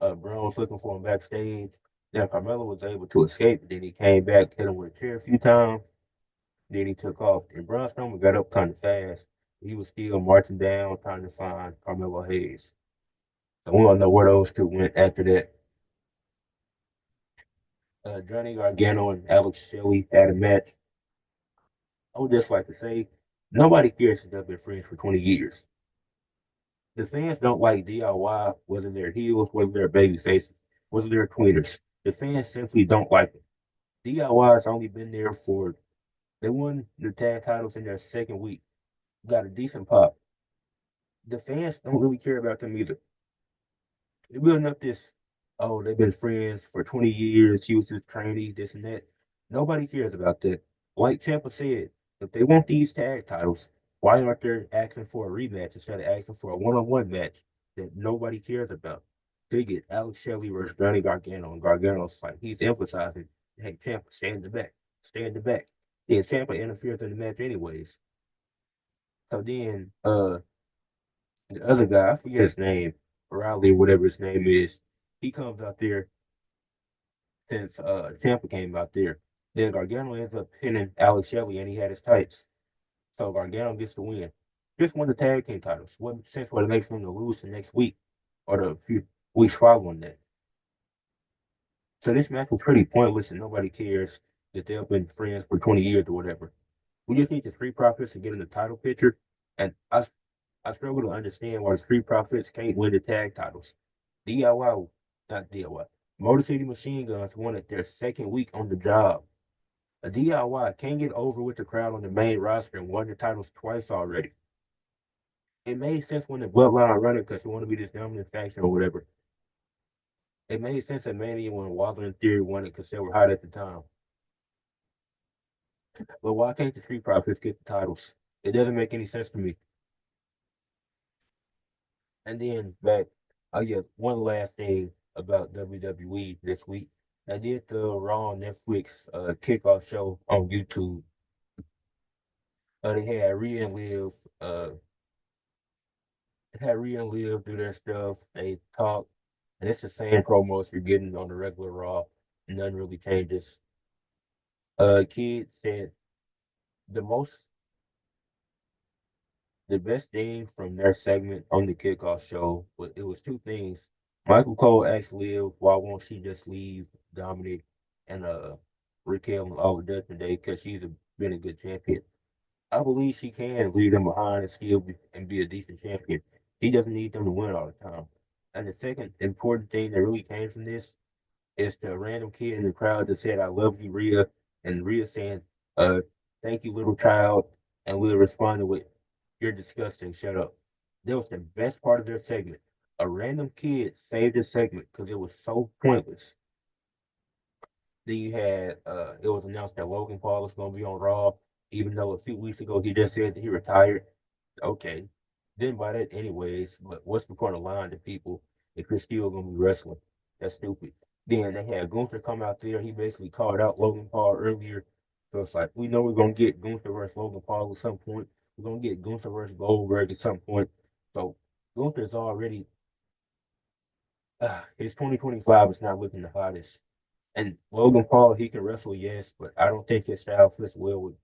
Brown was looking for him backstage. Then Carmelo was able to escape. Then he came back, hit him with a chair a few times. Then he took off. And Braun Strowman got up kind of fast. He was still marching down, trying to find Carmelo Hayes. So we don't know where those two went after that. Johnny Gargano and Alex Shelley had a match. I would just like to say, nobody cares if they've been friends for 20 years. The fans don't like DIY, whether they're heels, whether they're baby faces, whether they're tweeners. The fans simply don't like it. DIY has only been there for, they won the tag titles in their second week, got a decent pop. The fans don't really care about them either. They're building up this, oh, they've been friends for 20 years. She was his trainee, this and that. Nobody cares about that. Like Ciampa said, if they want these tag titles, why aren't they asking for a rematch instead of asking for a one-on-one match that nobody cares about? They get Alex Shelley versus Johnny Gargano, and Gargano's like, he's emphasizing, hey, Ciampa, stay in the back, stay in the back. Then Ciampa interferes in the match anyways. So then, the other guy, I forget his name, Riley, whatever his name is, he comes out there since Tampa came out there. Then Gargano ends up pinning Alex Shelley and he had his tights. So Gargano gets the win. Just won the tag team titles. What sense would it make for him to lose the next week or the few weeks following that? So this match was pretty pointless and nobody cares that they've been friends for 20 years or whatever. We just need the Street Profits to get in the title picture. And I struggle to understand why the Street Profits can't win the tag titles. DIY, not DIY. Motor City Machine Guns won it their second week on the job. A DIY can't get over with the crowd on the main roster and won the titles twice already. It made sense when the Bloodline run it because they want to be this dominant faction or whatever. It made sense at Mania when Walter and Theory won it because they were hot at the time. But why can't the Street Profits get the titles? It doesn't make any sense to me. And then back, oh yeah, one last thing about WWE this week. I did the Raw Netflix kickoff show on YouTube. They had Rhea and Liv, do their stuff. They talk, and it's the same promos you're getting on the regular Raw. Nothing really changes. Kid said the most, the best thing from their segment on the kickoff show was it was two things. Michael Cole asked Liv, why won't she just leave Dominic and Raquel and all the Judgment Day because been a good champion. I believe she can leave them behind and be a decent champion. She doesn't need them to win all the time. And the second important thing that really came from this is the random kid in the crowd that said, I love you, Rhea. And Rhea saying, thank you, little child. And Rhea responded with, you're disgusting, shut up. That was the best part of their segment. A random kid saved the segment because it was so pointless. Then you had it was announced that Logan Paul was going to be on Raw, even though a few weeks ago he just said that he retired. Okay, didn't buy that anyways. But what's the point of lying to people if you're still going to be wrestling? That's stupid. Then they had Gunther come out there. He basically called out Logan Paul earlier. So it's like we know we're going to get Gunther versus Logan Paul at some point. We're going to get Gunther versus Goldberg at some point. So Gunther's already his 2025 is not looking the hottest. And Logan Paul, he can wrestle, yes, but I don't think his style fits well with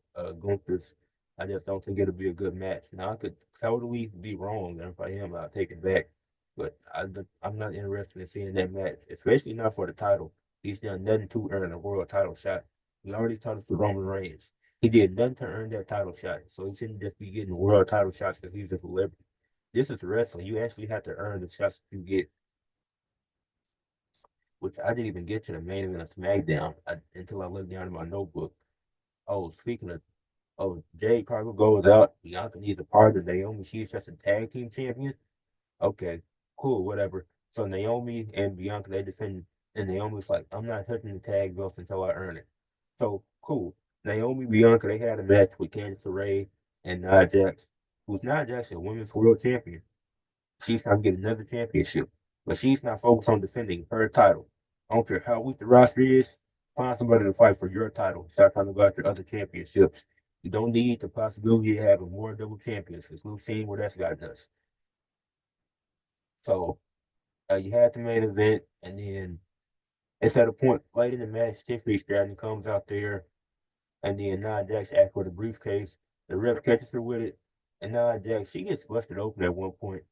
Gunther's. I just don't think it'll be a good match. Now, I could totally be wrong, and if I am, I'll take it back. But I'm not interested in seeing that match, especially not for the title. He's done nothing to earn a world title shot. We already talked to Roman Reigns. He did nothing to earn that title shot, so he shouldn't just be getting world title shots because he's a celebrity. This is wrestling. You actually have to earn the shots that you get, which I didn't even get to the main event of SmackDown until I looked down in my notebook. Oh, speaking of, Jade Cargill goes out. Bianca needs a partner. Naomi, she's just a tag team champion. Okay, cool, whatever. So Naomi and Bianca, they defend, and Naomi's like, I'm not touching the tag belts until I earn it. So cool. Naomi, Bianca, they had a match with Candice LeRae and Nia Jax, who's Nia Jax, a women's world champion. She's trying to get another championship, but she's not focused on defending her title. I don't care how weak the roster is. Find somebody to fight for your title. Start trying to go after other championships. You don't need the possibility of having more double champions because we've seen where that's gotten us. So you had the main event, and then it's at a point late in the match. Tiffany Stratton comes out there, and then Nia Jax asks for the briefcase. The ref catches her with it, and Nia Jax she gets busted open at one point.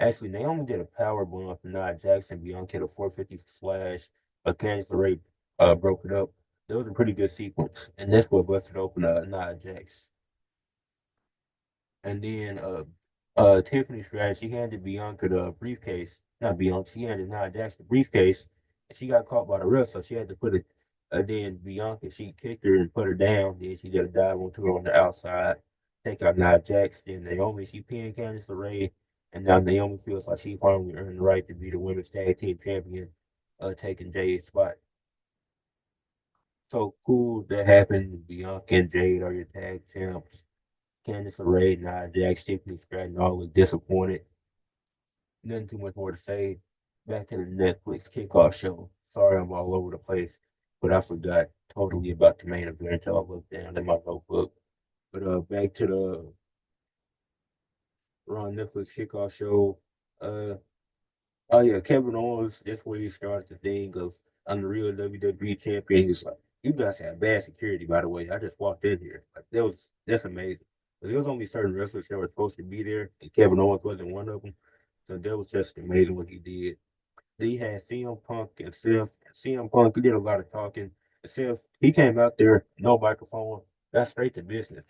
Actually, Naomi did a power bomb for Nia Jax and Bianca at a 450 slash. Candice LeRae broke it up. That was a pretty good sequence, and that's what busted open Nia Jax. And then Tiffany Stratton, she handed Bianca the briefcase. Not Bianca, she handed Nia Jax the briefcase, and she got caught by the ref, so she had to put it. Then Bianca, she kicked her and put her down. Then she did a dive onto her on the outside, take out Nia Jax. Then Naomi, she pinned Candice LeRae, and now Naomi feels like she finally earned the right to be the women's tag team champion, taking Jade's spot. So cool that happened. Bianca and Jade are your tag champs. Candice LeRae, Nia Jax, Tiffany Stratton all look disappointed. Nothing too much more to say. Back to the Netflix kickoff show. Sorry I'm all over the place, but I forgot totally about the main event until I looked down at my notebook. But back to the Raw Netflix kickoff show. Uh, oh yeah, Kevin Owens. That's where he started the thing of I'm the real WWE champion. He was like, "You guys have bad security, by the way. I just walked in here. Like that's amazing." But there was only certain wrestlers that were supposed to be there, and Kevin Owens wasn't one of them. So that was just amazing what he did. Then you had CM Punk and Seth. CM Punk he did a lot of talking. And Seth, he came out there, no microphone, got straight to business.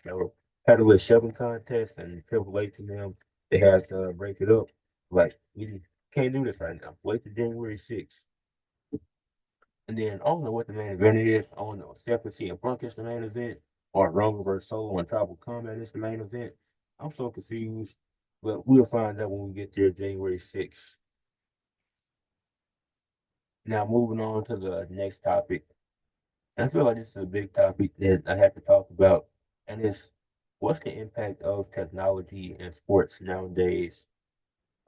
Had a little shoving contest and Triple H and them, they had to break it up. Like, we can't do this right now. Wait till January 6th. And then I don't know what the main event is. I don't know. Seth and CM Punk is the main event, or Roman versus Solo and Tribal Combat is the main event. I'm so confused, but we'll find out when we get there January 6th. Now, moving on to the next topic. I feel like this is a big topic that I have to talk about, and it's what's the impact of technology in sports nowadays?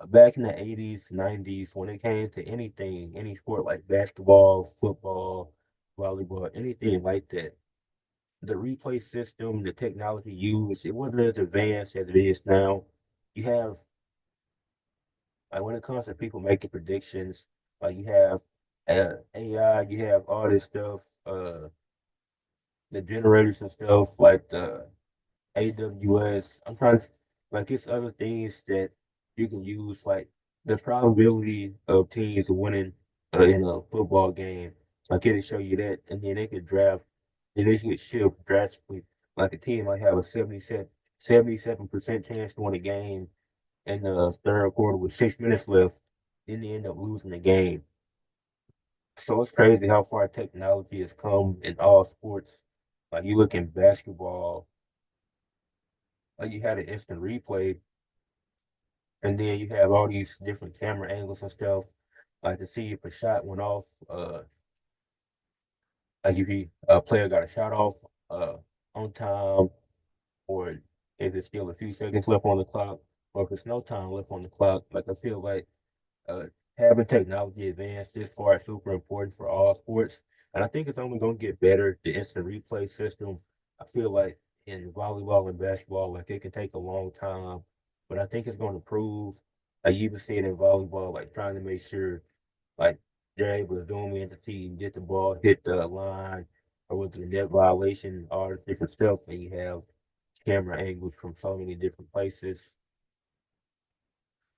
Back in the 80s, 90s, when it came to anything, any sport like basketball, football, volleyball, anything like that, the replay system, the technology used, it wasn't as advanced as it is now. You have, like, when it comes to people making predictions, like, you have AI, you have all this stuff, the generators and stuff like the AWS. I'm trying to like it's other things that you can use, like the probability of teams winning in a football game. Like it'll show you that, and then they could draft, then they could shift drastically. Like a team might have a 77% chance to win a game in the third quarter with 6 minutes left, then they end up losing the game. So it's crazy how far technology has come in all sports. Like you look in basketball, like you had an instant replay, and then you have all these different camera angles and stuff. Like to see if a shot went off, like if a player got a shot off on time, or if it's still a few seconds left on the clock, or if it's no time left on the clock. Like I feel like uh, having technology advance this far is super important for all sports. And I think it's only going to get better. The instant replay system, I feel like in volleyball and basketball, like it can take a long time, but I think it's going to prove. Like you even see it in volleyball, like trying to make sure like they're able to zoom in to see get the ball hit the line or with the net violation, all this different stuff, and you have camera angles from so many different places.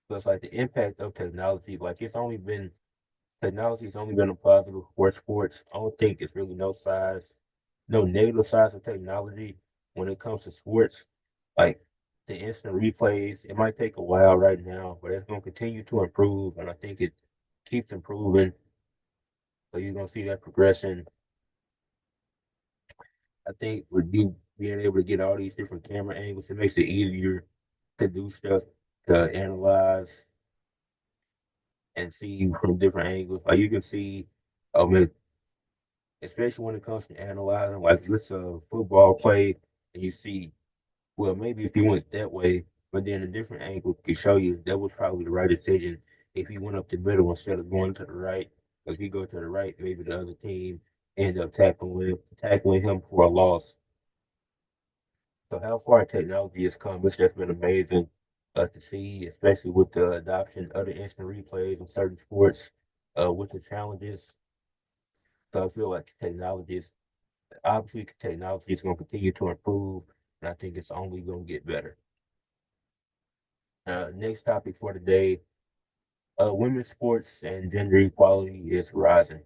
So it's like the impact of technology, like technology's only been a positive for sports. I don't think it's really no negative sides of technology when it comes to sports. Like the instant replays, it might take a while right now, but it's going to continue to improve, and I think it keeps improving. So you're going to see that progression. I think with you being able to get all these different camera angles, it makes it easier to do stuff, to analyze and see from different angles. Like you can see, um, especially when it comes to analyzing, like it's a football play, and you see, well, maybe if you went that way, but then a different angle could show you that was probably the right decision if you went up the middle instead of going to the right. Because if you go to the right, maybe the other team end up tackling him for a loss. So how far technology has come, it's just been amazing to see, especially with the adoption of the instant replays in certain sports, with the challenges. So I feel like technology is going to continue to improve, and I think it's only going to get better. Next topic for today, women's sports and gender equality is rising.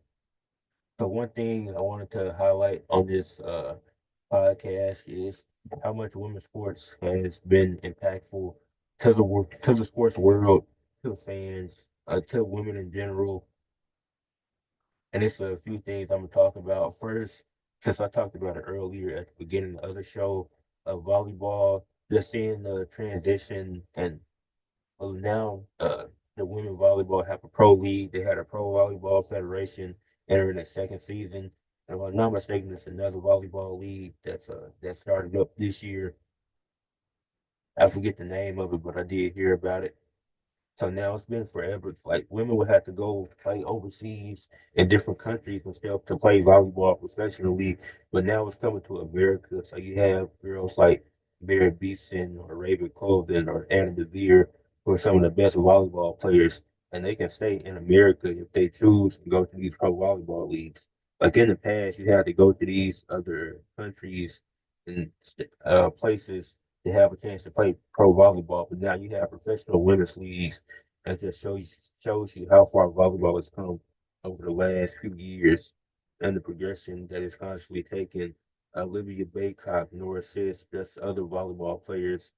So one thing I wanted to highlight on this podcast is how much women's sports has been impactful to the sports world, to fans, to women in general. And it's a few things I'm gonna talk about. First, since I talked about it earlier at the beginning of the show, volleyball, just seeing the transition and now the women volleyball have a pro league. They had a pro volleyball federation entering its second season. And if I'm not mistaken, it's another volleyball league that started up this year. I forget the name of it, but I did hear about it. So now it's been forever. Like women would have to go play overseas in different countries and still to play volleyball professionally. But now it's coming to America. So you have girls like Barry Beeson or Raven Colvin or Adam DeVere, who are some of the best volleyball players, and they can stay in America if they choose to go to these pro volleyball leagues. Like in the past, you had to go to these other countries and places to have a chance to play pro volleyball, but now you have professional women's leagues. That just shows you how far volleyball has come over the last few years and the progression that it's constantly taken. Olivia Baycock, Nora Sis, just other volleyball players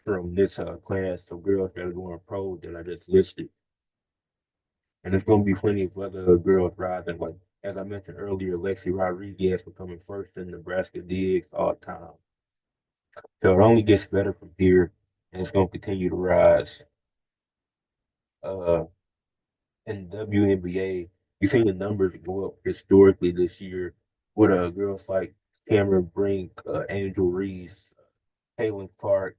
from this class of girls that are going pro that I just listed. And there's going to be plenty of other girls rising. Like, as I mentioned earlier, Lexi Rodriguez becoming first in Nebraska Digs all time. So it only gets better from here, and it's going to continue to rise. Uh, in WNBA, you've seen the numbers go up historically this year with girls like Cameron Brink, Angel Reese, Caitlin Clark.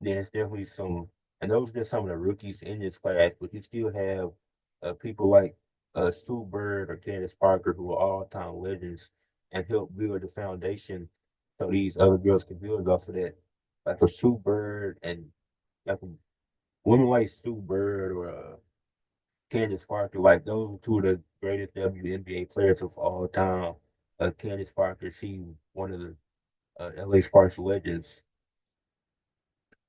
Then it's definitely some, and those are just some of the rookies in this class, but you still have people like Sue Bird or Candace Parker who are all-time legends and help build the foundation so these other girls can build off of that. Like a Sue Bird and like a women like Sue Bird or Candace Parker, like those are two of the greatest WNBA players of all time. Candace Parker, she one of the LA Sparks legends.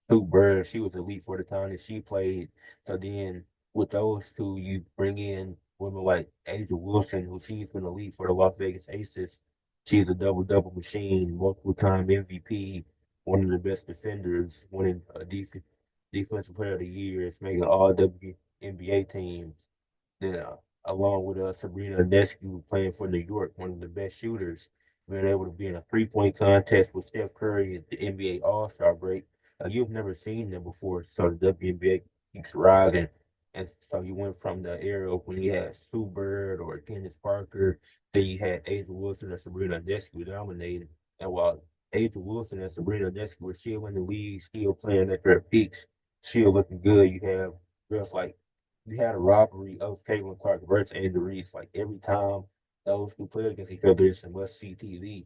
Sue Bird, she was elite for the time that she played. So then with those two, you bring in women like Asia Wilson, who she's been elite for the Las Vegas Aces. She's a double-double machine, multiple-time MVP, one of the best defenders, winning a defensive player of the year, making all WNBA teams. Yeah, along with Sabrina Ionescu playing for New York, one of the best shooters, being able to be in a three-point contest with Steph Curry at the NBA All-Star break. You've never seen them before, so the WNBA keeps rising. And so you went from the era when you had Sue Bird or Candace Parker, then you had Asia Wilson and Sabrina Ionescu dominating. And while Asia Wilson and Sabrina Ionescu were still in the league, still playing at their peaks, still looking good, you have girls like you had a robbery of Caitlin Clark versus Andy Reese. Like every time those two play against each other, it's a must see TV.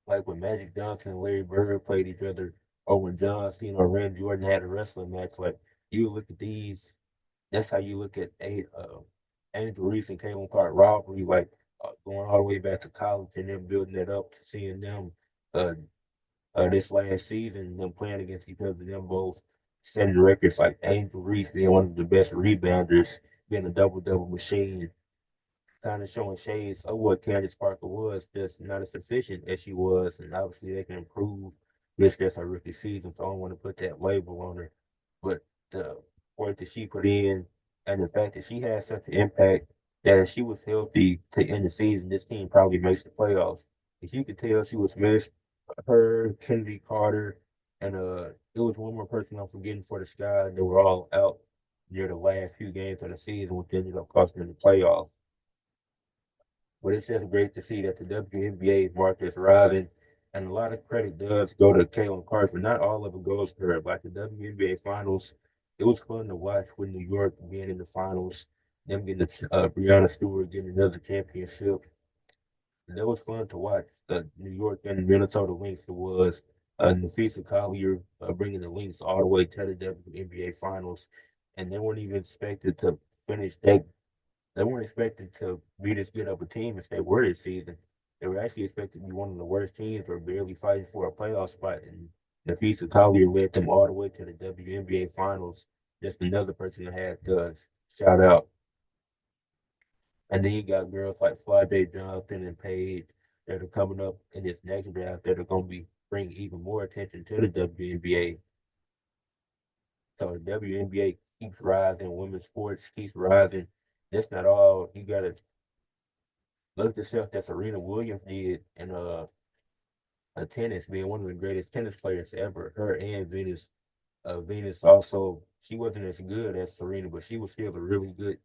Like when Magic Johnson and Larry Bird played each other, or when John Cena or Randy Jordan had a wrestling match. Like you look at these, that's how you look at Angel Reese and Caitlin Clark robbery. Like going all the way back to college and then building that up to seeing them uh, this last season, them playing against each other, them both setting records like Angel Reese being one of the best rebounders, being a double-double machine, kind of showing shades of what Candace Parker was, just not as efficient as she was, and obviously they can improve. This just her rookie season, so I don't want to put that label on her. But the work that she put in and the fact that she had such an impact that if she was healthy to end the season, this team probably makes the playoffs. If you could tell she was missed, her, Kennedy Carter, and it was one more person I'm forgetting for the Sky. They were all out near the last few games of the season, which ended up costing them the playoffs. But it's just great to see that the WNBA market is rising, and a lot of credit does go to Caitlin Clark, but not all of it goes to her. Like the WNBA finals, it was fun to watch with New York being in the finals, them getting Brianna Stewart getting another championship. And that was fun to watch. The New York and Minnesota Lynx it was. Nafisa Collier bringing the Lynx all the way to the WNBA Finals, and they weren't even expected to finish that. They weren't expected to be this good of a team as they were this season. They were actually expected to be one of the worst teams or barely fighting for a playoff spot. And Nafisa Collier led them all the way to the WNBA Finals. Just another person that had to shout out. And then you got girls like Flade Johnson and Paige that are coming up in this next draft that are going to be bring even more attention to the WNBA. So the WNBA keeps rising, women's sports keeps rising. That's not all. You got to look at the stuff that Serena Williams did in tennis, being one of the greatest tennis players ever. Her and Venus also, she wasn't as good as Serena, but she was still a really good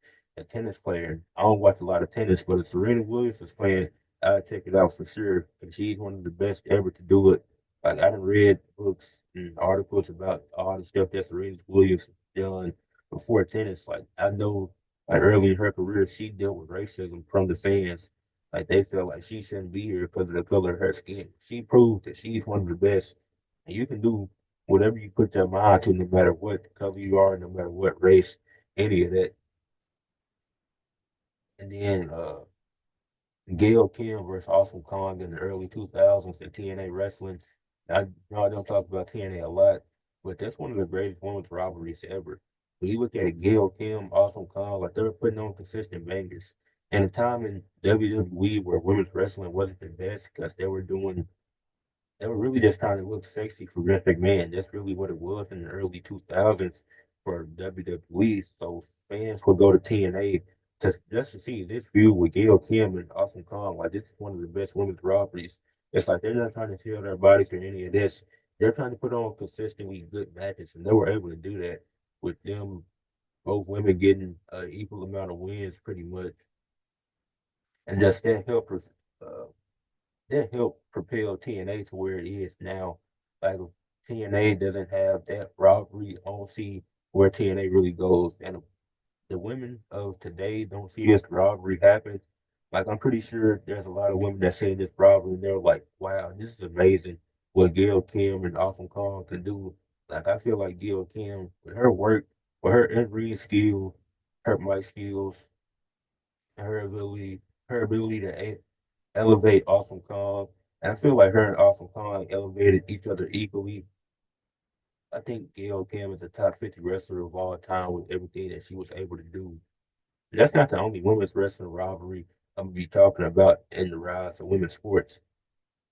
tennis player. I don't watch a lot of tennis, but if Serena Williams was playing, I'd check it out for sure. And she's one of the best ever to do it. Like I done read books and articles about all the stuff that Serena Williams done before tennis. Like I know, like early in her career, she dealt with racism from the fans. Like they felt like she shouldn't be here because of the color of her skin. She proved that she's one of the best, and you can do whatever you put your mind to, no matter what color you are, no matter what race, any of that. And then Gail Kim versus Awesome Kong in the early 2000s in TNA wrestling. I know I don't talk about TNA a lot, but that's one of the greatest women's rivalries ever. When you look at it, Gail Kim, Awesome Kong, like they were putting on consistent bangers. And a time in WWE where women's wrestling wasn't the best because they were really just trying to look sexy for Vince McMahon. That's really what it was in the early 2000s for WWE. So fans would go to TNA to just to see this feud with Gail Kim and Awesome Kong. Like this is one of the best women's rivalries. It's like they're not trying to sell their bodies or any of this. They're trying to put on consistently good matches, and they were able to do that with them both women getting an equal amount of wins, pretty much, and just uh, that helped propel TNA to where it is now. Like TNA doesn't have that rivalry. I don't see where TNA really goes, and the women of today don't see this rivalry happen. Like I'm pretty sure there's a lot of women that say this rivalry, and they're like, "Wow, this is amazing what Gail Kim and Awesome Kong can do." Like I feel like Gail Kim with her work, with her in-ring skill, her mic skills, her ability, her ability to elevate Awesome Kong. And I feel like her and Awesome Kong elevated each other equally. I think Gail Kim is a top 50 wrestler of all time with everything that she was able to do. And that's not the only women's wrestling rivalry I'm going to be talking about in the rise of women's sports.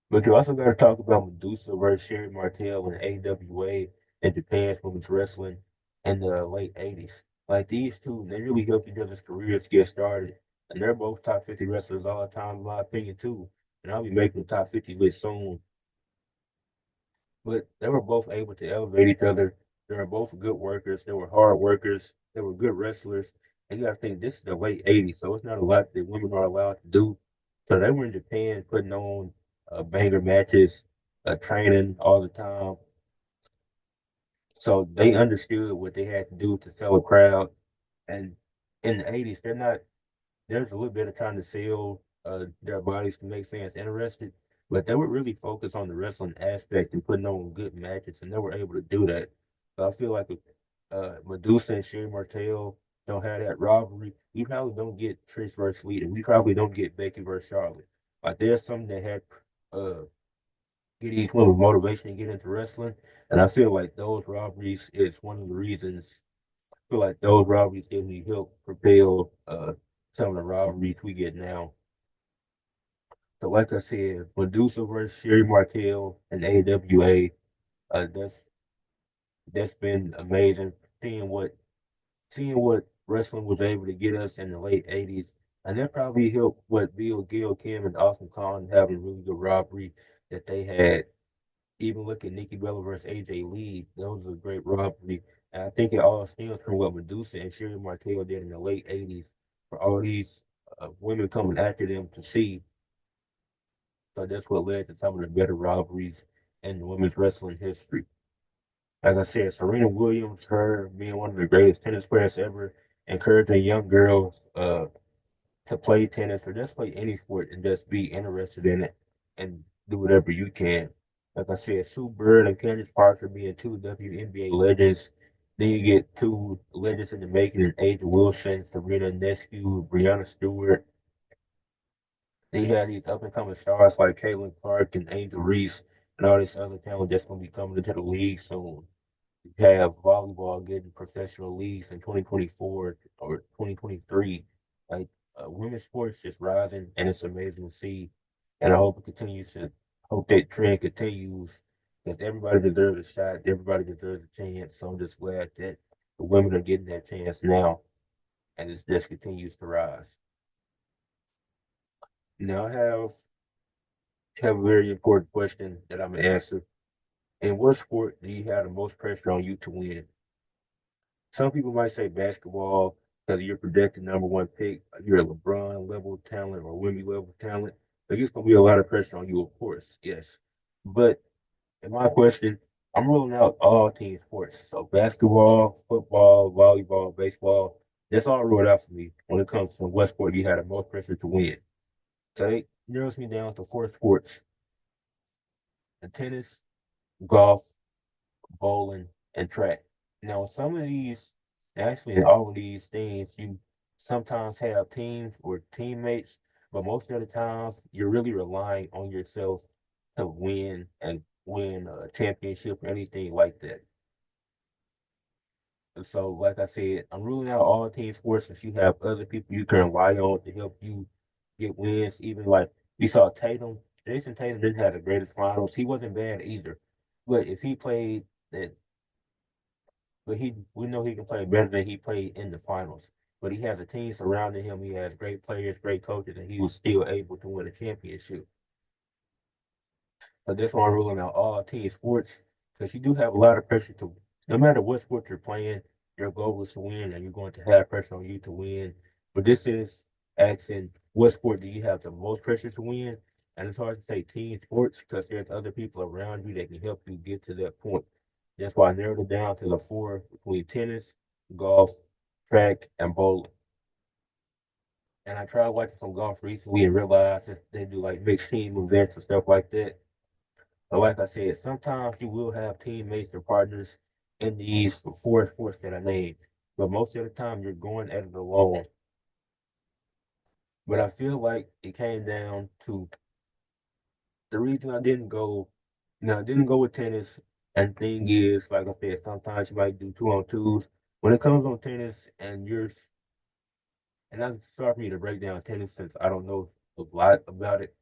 But you also got to talk about Medusa versus Sherry Martel in AWA and Japan's women's wrestling in the late 80s. Like these two, they really helped each other's careers get started. And they're both top 50 wrestlers all the time, in my opinion, too. And I'll be making the top 50 list soon. But they were both able to elevate each other. They were both good workers. They were hard workers. They were good wrestlers. And you got to think this is the late 80s, so it's not a lot that women are allowed to do. So they were in Japan putting on banger matches, training all the time. So they understood what they had to do to sell a crowd. And in the 80s, there's a little bit of trying to sell their bodies to make fans interested, but they were really focused on the wrestling aspect and putting on good matches, and they were able to do that. So I feel like if Medusa and Sherry Martel don't have that rivalry, we probably don't get Trish versus Lita. We probably don't get Becky versus Charlotte. Like there's something that had uh, get each one with motivation to get into wrestling, and I feel like those rivalries is one of the reasons feel like those rivalries definitely help propel some of the rivalries we get now. So, like I said, Medusa versus Sherry Martel and AWA, uh, that's that's been amazing. Seeing what wrestling was able to get us in the late '80s, and that probably helped what Bill Gil Kim and Awesome Kong having a really good rivalry that they had. Even look at Nikki Bella versus AJ Lee, that was a great rivalry. And I think it all stems from what Medusa and Sherry Martel did in the late 80s for all these women coming after them to see. So that's what led to some of the better rivalries in women's wrestling history. Like I said, Serena Williams, her being one of the greatest tennis players ever, encouraging young girls to play tennis or just play any sport and just be interested in it and do whatever you can. Like I said, Sue Bird and Candace Parker being two WNBA legends. Then you get two legends in the making in Aja Wilson, Sabrina Nescu, Brianna Stewart. Then you have these up and coming stars like Caitlin Clark and Angel Reese and all this other talent that's going to be coming into the league soon. You have volleyball getting professional leagues in 2024 or 2023. Like women's sports is rising, and it's amazing to see. And I hope it continues to hope that trend continues because everybody deserves a shot, everybody deserves a chance. So I'm just glad that the women are getting that chance now, and it just continues to rise. Now I have a very important question that I'm gonna answer. In what sport do you have the most pressure on you to win? Some people might say basketball because you're projected number one pick. You're a LeBron level talent or Wemby level talent. Like it's gonna be a lot of pressure on you, of course, yes. But in my question, I'm ruling out all team sports. So basketball, football, volleyball, baseball, that's all ruled out for me when it comes to what sport you had the most pressure to win. So it narrows me down to four sports: the tennis, golf, bowling, and track. Now, some of these, actually, in all of these things, you sometimes have teams or teammates, but most of the times, you're really relying on yourself to win and win a championship or anything like that. And so, like I said, I'm ruling out all team sports since you have other people you can rely on to help you get wins. Even like we saw Tatum, Jason Tatum didn't have the greatest finals. He wasn't bad either. But if he played that but we know he can play better than he played in the finals. But he has a team surrounding him. He has great players, great coaches, and he was still able to win a championship. So that's why I'm ruling out all team sports because you do have a lot of pressure to. No matter what sport you're playing, your goal is to win, and you're going to have pressure on you to win. But this is asking what sport do you have the most pressure to win? And it's hard to say team sports because there's other people around you that can help you get to that point. That's why I narrowed it down to the four between tennis, golf, track, and bowling. And I tried watching some golf recently and realized that they do like mixed team events and stuff like that. But like I said, sometimes you will have teammates or partners in these four sports that I named. But most of the time you're going at it alone. But I feel like it came down to the reason I didn't go, I didn't go with tennis. And the thing is, like I said, sometimes you might do two on twos. When it comes on tennis and that's hard for me to break down tennis since I don't know a lot about it,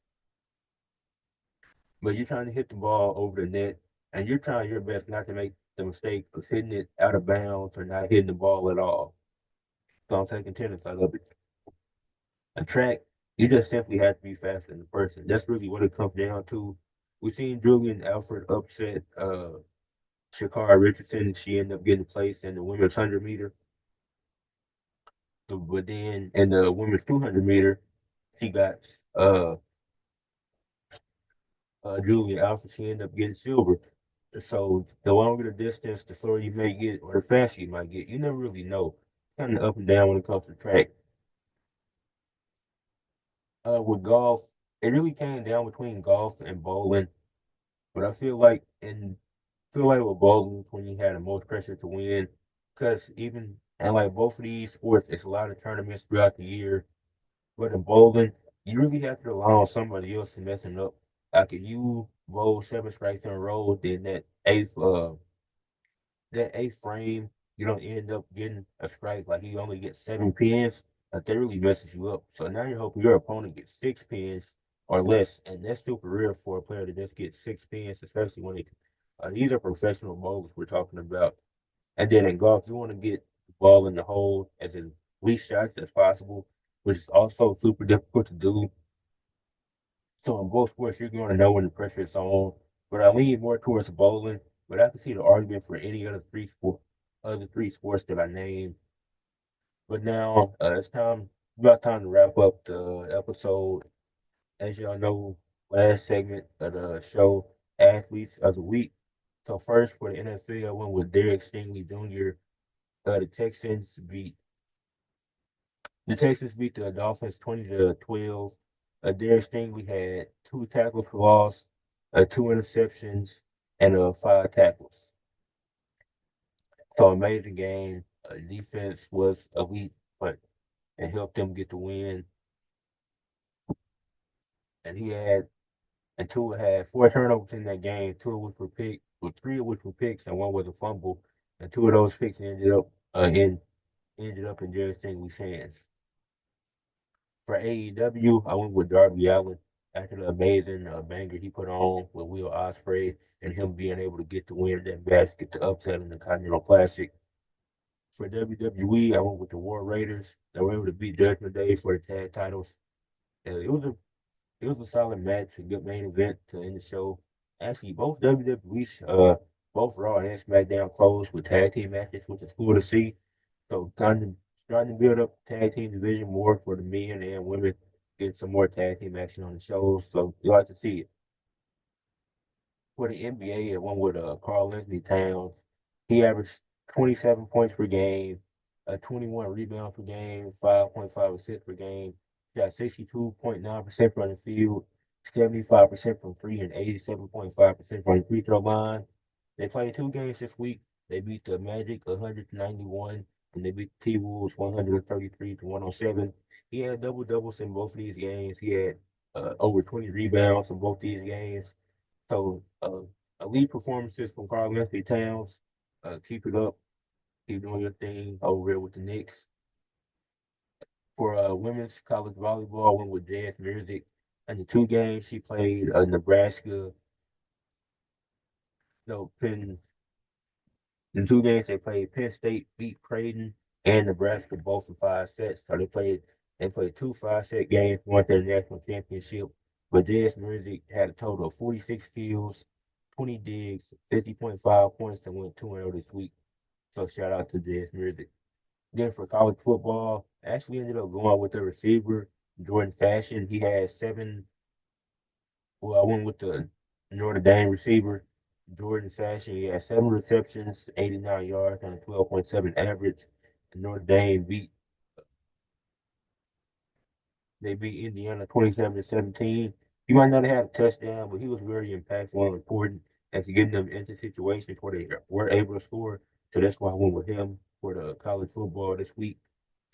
but you're trying to hit the ball over the net and you're trying your best not to make the mistake of hitting it out of bounds or not hitting the ball at all. So I'm taking tennis out of it. A track, you just simply have to be faster than the person. That's really what it comes down to. We've seen Julian Alfred upset Shakara Richardson. She ended up getting placed in the women's 100 meter. But then in the women's 200 meter, she got Julian Alpha, she ended up getting silver. So the longer the distance, the slower you may get, or the faster you might get. You never really know. Kind of up and down when it comes to track. With golf, it really came down between golf and bowling. But I feel like with bowling, when you had the most pressure to win, because even and like both of these sports, it's a lot of tournaments throughout the year. But in bowling, you really have to rely on somebody else to messing up. Like if you roll seven strikes in a row, then that eighth frame, you don't end up getting a strike. Like you only get 7 pins. Like that really messes you up. So now you're hoping your opponent gets 6 pins or less, and that's super rare for a player to just get 6 pins, especially when these are professional bowlers we're talking about. And then in golf, you want to get the ball in the hole as in least shots as possible, which is also super difficult to do. So in both sports, you're going to know when the pressure is on. But I lean more towards bowling. But I can see the argument for any other three sports that I named. But now it's about time to wrap up the episode. As y'all know, last segment of the show, athletes of the week. So first for the NFL, I went with Derek Stingley Jr. Uh, the Texans beat The Texans beat the Dolphins 20-12. Derek Stingley had two tackles for loss. two interceptions, and five tackles. So amazing game. Defense was elite, but it helped them get the win. And he had and Tua had four turnovers in that game. Two of which were picks, or three of which were picks, and one was a fumble. And two of those picks ended up in Jerry Stingley's hands. For AEW, I went with Darby Allin after the amazing banger he put on with Will Ospreay and him being able to get the win in that match, get the upset in the Continental Classic. For WWE, I went with the War Raiders. They were able to beat Judgment Day for the tag titles. It was a solid match, a good main event to end the show. Actually, both WWE's, both Raw and SmackDown closed with tag team matches, which is cool to see. So starting to build up the tag team division more for the men and women, get some more tag team action on the shows. So you like to see it. For the NBA, I went with Carl Anthony Towns. He averaged 27 points per game, 21 rebounds per game, 5.5 assists per game. Shot 62.9% from the field, 75% from three, and 87.5% from the free throw line. They played two games this week. They beat the Magic 191, and they beat the T-Wolves 133 to 107. He had double doubles in both of these games. He had over 20 rebounds in both these games. So, elite performances from Carl Anthony Towns. Keep it up. Keep doing your thing over there with the Knicks. For women's college volleyball, I went with Jazz Music. And the two games she played, Nebraska, no, Penn, the two games they played, Penn State beat Creighton and Nebraska both in 5 sets. So they played two 5 set games, won their national championship. But Jazz Music had a total of 46 kills, 20 digs, 50.5 points, and went 2-0 this week. So shout out to Jazz Music. Then for college football, I actually ended up going with the receiver, Jordan Fashion. He had seven. Well, I went with the Notre Dame receiver, Jordan Fashion. He had seven receptions, 89 yards, and a 12.7 average. And Notre Dame beat Indiana 27-17. He might not have had a touchdown, but he was very impactful and important as to getting them into situations where they were able to score. So that's why I went with him for the college football this week.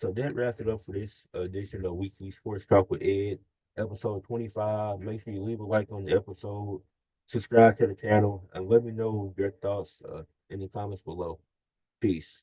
So that wraps it up for this edition of Weekly Sports Talk with Ed, episode 25. Make sure you leave a like on the episode, subscribe to the channel, and let me know your thoughts in the comments below. Peace.